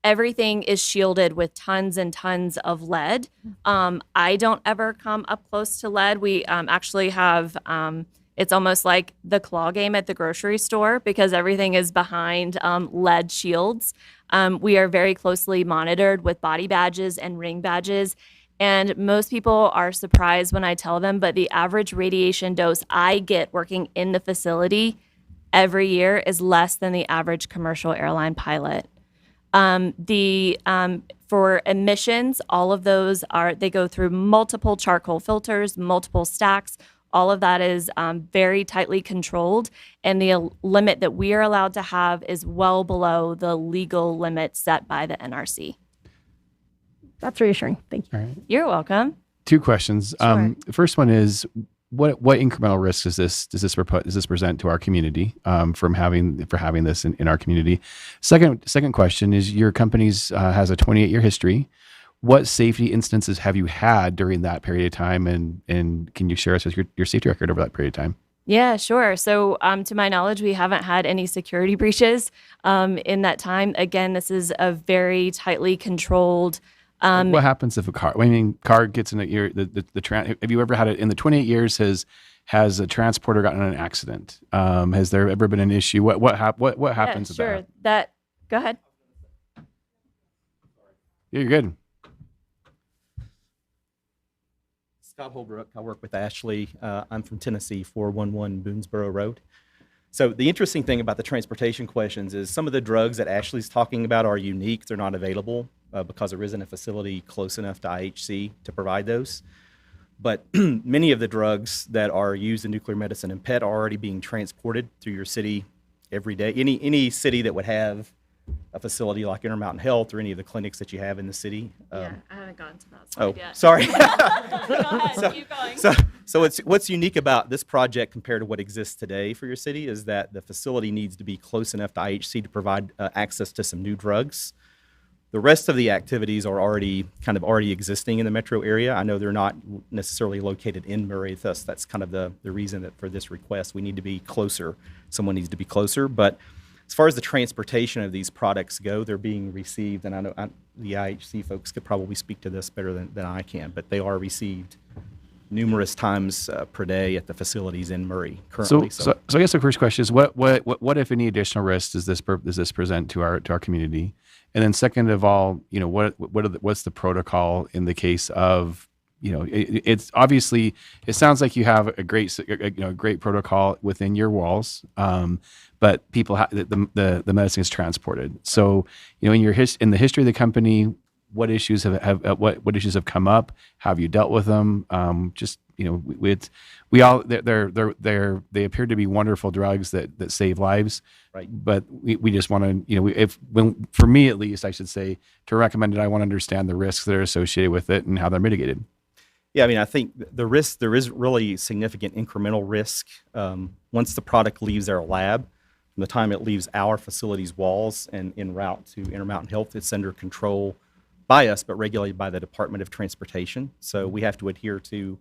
everything is shielded with tons and tons of lead. I don't ever come up close to lead. We actually have, it's almost like the claw game at the grocery store because everything is behind lead shields. We are very closely monitored with body badges and ring badges. And most people are surprised when I tell them, but the average radiation dose I get working in the facility every year is less than the average commercial airline pilot. For emissions, all of those they go through multiple charcoal filters, multiple stacks. All of that is very tightly controlled, and the limit that we are allowed to have is well below the legal limit set by the NRC. That's reassuring. Thank you. All right. You're welcome. Two questions. Sure. The first one is what incremental risks does this present to our community for having this in our community? Second question is your company's has a 28-year history. What safety instances have you had during that period of time, and can you share us with your safety record over that period of time? Yeah, sure. So to my knowledge, we haven't had any security breaches in that time. Again, this is a very tightly controlled. What happens if a car gets in have you ever had it in the 28 years? Has a transporter gotten in an accident? Has there ever been an issue? What happens to sure. that? Go ahead. Yeah, you're good. Scott Holbrook. I work with Ashley. I'm from Tennessee, 411 Boonesboro Road. So the interesting thing about the transportation questions is some of the drugs that Ashley's talking about are unique. They're not available because there isn't a facility close enough to IHC to provide those. But many of the drugs that are used in nuclear medicine and PET are already being transported through your city every day. Any city that would have a facility like Intermountain Health or any of the clinics that you have in the city. I haven't gotten to that slide yet. Sorry. Go ahead, keep going. So what's unique about this project compared to what exists today for your city is that the facility needs to be close enough to IHC to provide access to some new drugs. The rest of the activities are already existing in the metro area. I know they're not necessarily located in Murray. Thus, that's kind of the reason that for this request, we need to be closer. Someone needs to be closer. But as far as the transportation of these products go, they're being received, and I know the IHC folks could probably speak to this better than I can, but they are received numerous times per day at the facilities in Murray currently. So I guess the first question is what if any additional risks does this present to our community? And then second of all, what's the protocol in the case of, it's obviously, it sounds like you have a great protocol within your walls, but people the medicine is transported. So, in in the history of the company, what issues what issues have come up? How have you dealt with them? They appear to be wonderful drugs that save lives. Right. But we just want to, for me at least, I should say, to recommend it, I want to understand the risks that are associated with it and how they're mitigated. Yeah, I mean, I think there is really significant incremental risk once the product leaves our lab. From the time it leaves our facility's walls and en route to Intermountain Health, it's under control by us, but regulated by the Department of Transportation. So we have to adhere to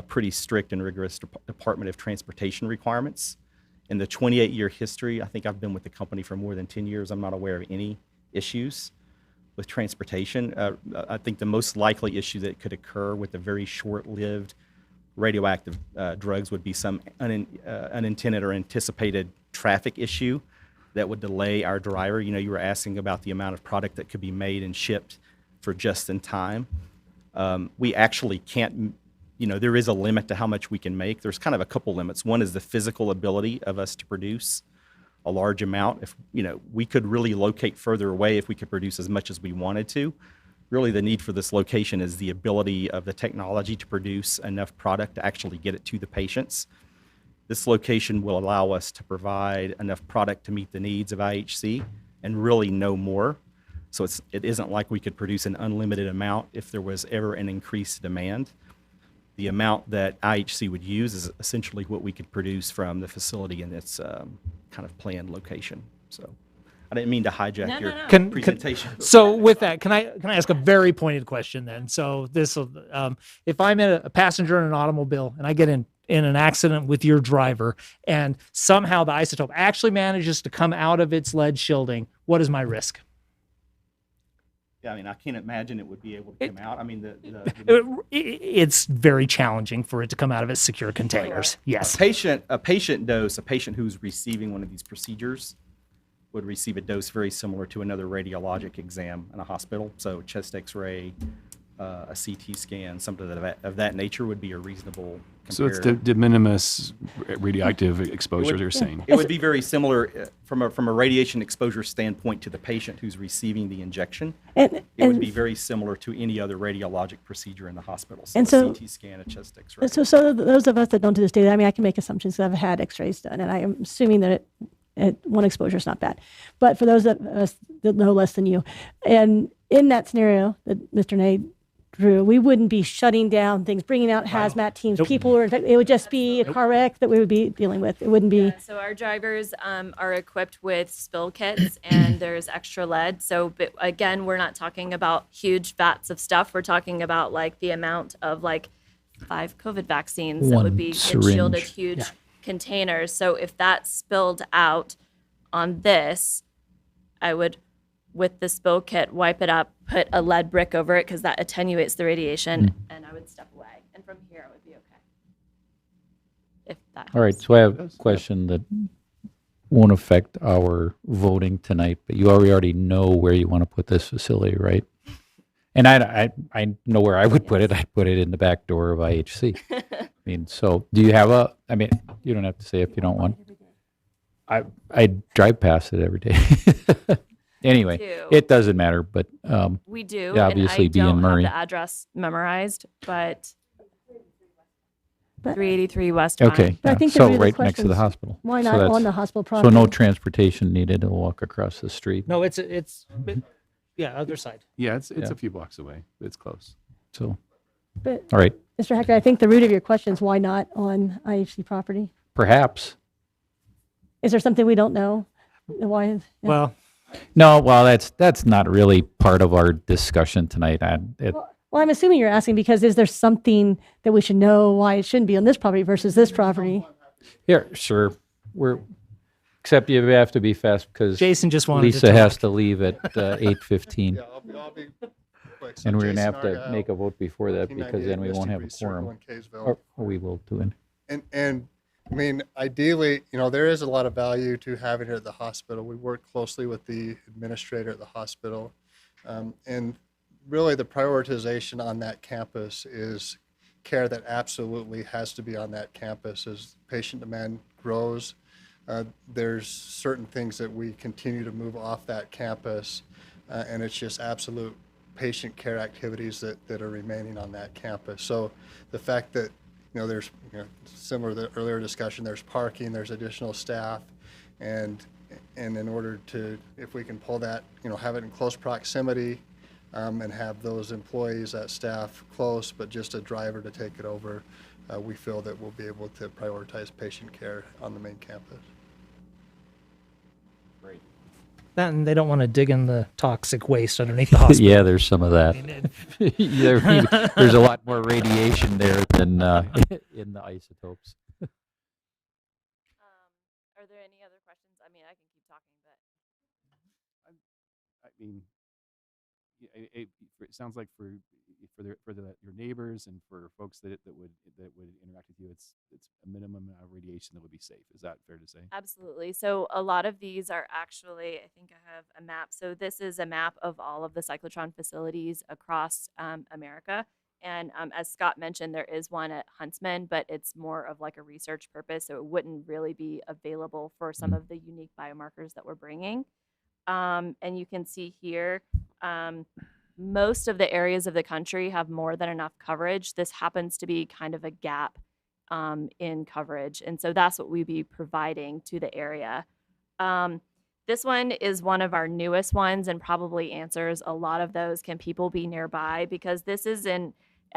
pretty strict and rigorous Department of Transportation requirements. In the 28-year history, I think I've been with the company for more than 10 years. I'm not aware of any issues with transportation. I think the most likely issue that could occur with the very short-lived radioactive drugs would be some unintended or anticipated traffic issue that would delay our driver. You were asking about the amount of product that could be made and shipped for just in time. We actually can't, there is a limit to how much we can make. There's kind of a couple limits. One is the physical ability of us to produce a large amount. If, we could really locate further away if we could produce as much as we wanted to. Really, the need for this location is the ability of the technology to produce enough product to actually get it to the patients. This location will allow us to provide enough product to meet the needs of IHC and really no more. So it isn't like we could produce an unlimited amount if there was ever an increased demand. The amount that IHC would use is essentially what we could produce from the facility in its kind of planned location. So I didn't mean to hijack your presentation. So with that, can I ask a very pointed question then? So this, if I'm a passenger in an automobile and I get in an accident with your driver and somehow the isotope actually manages to come out of its lead shielding, what is my risk? Yeah, I mean, I can't imagine it would be able to come out. I mean, it's very challenging for it to come out of its secure containers. Yes. A patient dose, a patient who's receiving one of these procedures would receive a dose very similar to another radiologic exam in a hospital. So chest X-ray, a CT scan, something of that nature would be a reasonable comparator. So it's de minimis radioactive exposure, you're saying? It would be very similar from a radiation exposure standpoint to the patient who's receiving the injection. It would be very similar to any other radiologic procedure in the hospital. So a CT scan, a chest X-ray. So those of us that don't do this daily, I mean, I can make assumptions because I've had X-rays done, and I'm assuming that one exposure is not bad. But for those of us that know less than you, and in that scenario that Mr. Nate drew, we wouldn't be shutting down things, bringing out hazmat teams. Nope. People were infected. It would just be a car wreck that we would be dealing with. It wouldn't be. Yeah, so our drivers are equipped with spill kits, and there's extra lead. So, but again, we're not talking about huge vats of stuff. We're talking about like the amount of like 5 COVID vaccines that would be in shielded huge containers. So if that spilled out on this, I would, with the spill kit, wipe it up, put a lead brick over it because that attenuates the radiation, and I would step away. And from here, it would be okay. If that helps. All right, so I have a question that won't affect our voting tonight, but you already know where you want to put this facility, right? And I know where I would put it. I'd put it in the back door of IHC. I mean, so do you have I mean, you don't have to say if you don't want. I drive past it every day. Anyway, it doesn't matter, but we do. Obviously, and I don't Murray. have the address memorized, but 383 West. Okay, But I think so the right next to the hospital. Why So not that's- on the hospital property? So no transportation needed to walk across the street. No, it's other side. Yeah, it's a few blocks away. It's close. So, But all right, Mr. Hacker, I think the root of your question is why not on IHC property? perhaps. Is there something we don't know? Why? Yeah. Well, No, well, that's not really part of our discussion tonight. Well, I'm assuming you're asking because is there something that we should know why it shouldn't be on this property versus this property? Yeah, sure. Except you have to be fast because Jason just wanted Lisa to has to leave at 8:15. quick. So And we're going to Jason have to Argyle, make a vote before that because then we 1498 won't have a Misty Breeze Circle quorum. in Kaysville. Or we will too. And I mean, ideally, there is a lot of value to having it at the hospital. We work closely with the administrator at the hospital. And really the prioritization on that campus is care that absolutely has to be on that campus. As patient demand grows, there's certain things that we continue to move off that campus, and it's just absolute patient care activities that are remaining on that campus. So the fact that there's similar to the earlier discussion, there's parking, there's additional staff, and in order to, if we can pull that, have it in close proximity, and have those employees, that staff close, but just a driver to take it over, we feel that we'll be able to prioritize patient care on the main campus. Great. That and they don't want to dig in the toxic waste underneath the hospital. Yeah, there's some of that. There's a lot more radiation there than in the isotopes. Are there any other questions? I mean, I can keep talking, but I mean, it sounds like for your neighbors and for folks that would interact with you, it's a minimum amount of radiation that would be safe. Is that fair to say? absolutely. So a lot of these are actually, I think I have a map. So this is a map of all of the cyclotron facilities across America. And as Scott mentioned, there is one at Huntsman, but it's more of like a research purpose. So it wouldn't really be available for some of the unique biomarkers that we're bringing. And you can see here, most of the areas of the country have more than enough coverage. This happens to be kind of a gap in coverage. And so that's what we'd be providing to the area. This one is one of our newest ones and probably answers a lot of those. Can people be nearby? Because this is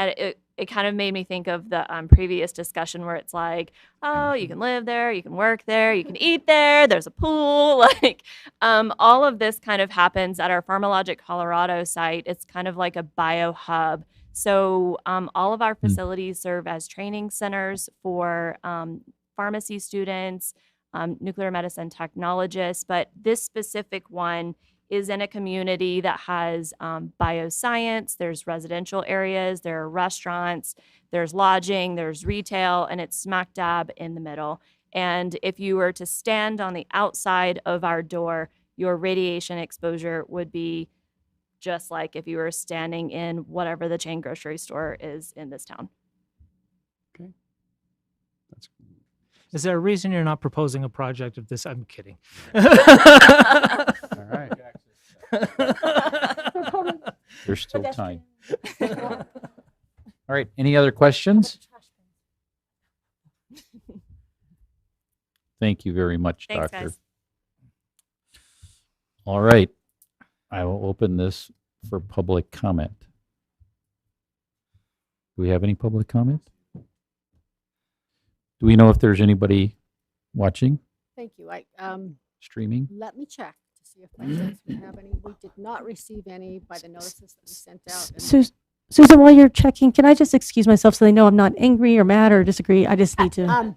it kind of made me think of the previous discussion where it's like, oh, you can live there, you can work there, you can eat there, there's a pool. Like all of this kind of happens at our Pharmalogic Colorado site. It's kind of like a bio hub. So all of our facilities serve as training centers for pharmacy students, nuclear medicine technologists, but this specific one is in a community that has bioscience, there's residential areas, there are restaurants, there's lodging, there's retail, and it's smack dab in the middle. And if you were to stand on the outside of our door, your radiation exposure would be just like if you were standing in whatever the chain grocery store is in this town. Okay. That's Is there a reason you're not proposing a project of this? I'm kidding. all right. There's still time. All right. Any other questions? Thank you very much, Thanks, Doctor. guys. All right. I will open this for public comment. Do we have any public comment? Do we know if there's anybody watching, Thank you. streaming? Let me check to see if by chance we have any. We did not receive any by the notices that we sent out. And Susan, while you're checking, can I just excuse myself so they know I'm not angry or mad or disagree? I just need to.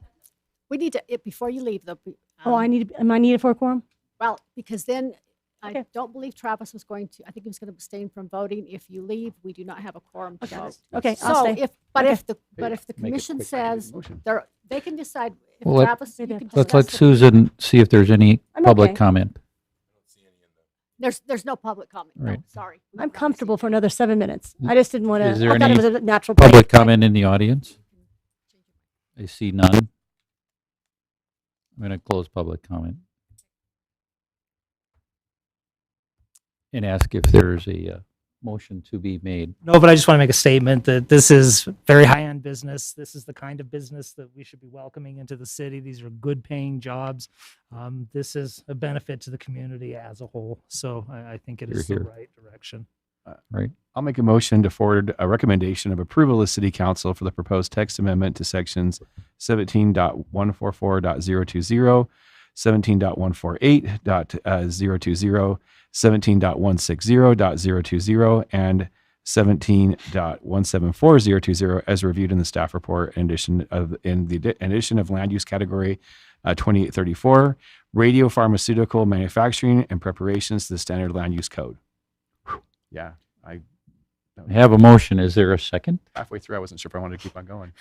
we need to, before you leave, though. Am I needed for a quorum? Well, because then Okay. I don't believe Travis was going to, I think he was going to abstain from voting. If you leave, we do not have a quorum to vote. Okay, I'll So stay. if the Make it commission quick. says they can decide if Well, Travis, you can Let's discuss let the- Susan see if there's any I'm public okay. comment. There's no public comment. Right. No, sorry. We I'm have not comfortable for another 7 minutes. I just didn't want to. Is there I thought any it was a natural public break. comment in the audience? I see none. I'm going to close public comment and ask if there's a motion to be made. No, but I just want to make a statement that this is very high-end business. This is the kind of business that we should be welcoming into the city. These are good paying jobs. This is a benefit to the community as a whole. So I think it is the Hear, hear. right direction. Right. I'll make a motion to forward a recommendation of approval to City Council for the proposed text amendment to sections 17.144.020, 17.148.020, 17.160.020, and 17.174.020 as reviewed in the staff report in addition of land use category 2834, radio pharmaceutical manufacturing and preparations to the standard land use code. Yeah, I have a motion. Is there a second? Halfway through, I wasn't sure if I wanted to keep on going.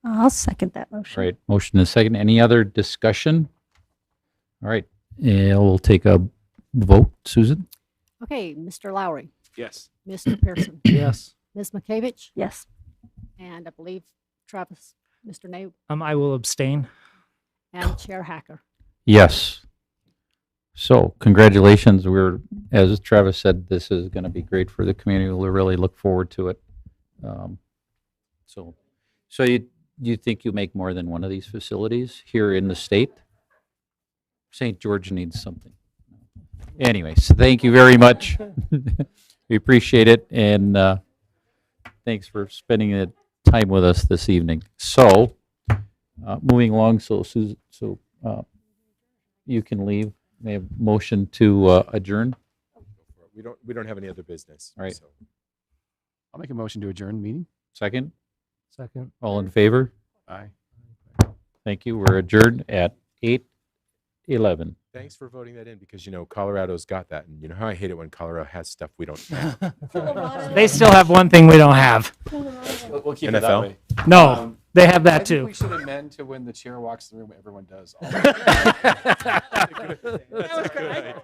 I'll second that motion. Right, motion is second. Any other discussion? All right, we'll take a vote. Susan? Okay, Mr. Lowry, Yes. Mr. Pearson, Yes. Ms. McKavich, Yes. and I believe Travis, Mr. Nate, I will abstain. and Chair Hacker. Yes. So congratulations. As Travis said, this is going to be great for the community. We'll really look forward to it. So you think you make more than one of these facilities here in the state? St. George needs something. Anyways, thank you very much. We appreciate it, and thanks for spending the time with us this evening. So, moving along, so Susan, you can leave. May I have a motion to adjourn? We don't have any other business. All right. so. I'll make a motion to adjourn the meeting. Second? Second. All in favor? Aye. Thank you. We're adjourned at 8:11. Thanks for voting that in because, Colorado's got that. And you know how I hate it when Colorado has stuff we don't have. They still have one thing we don't have. We'll keep it that NFL? way. No, they have I that think too. we should amend to when the chair walks the room, everyone does. That's a good idea.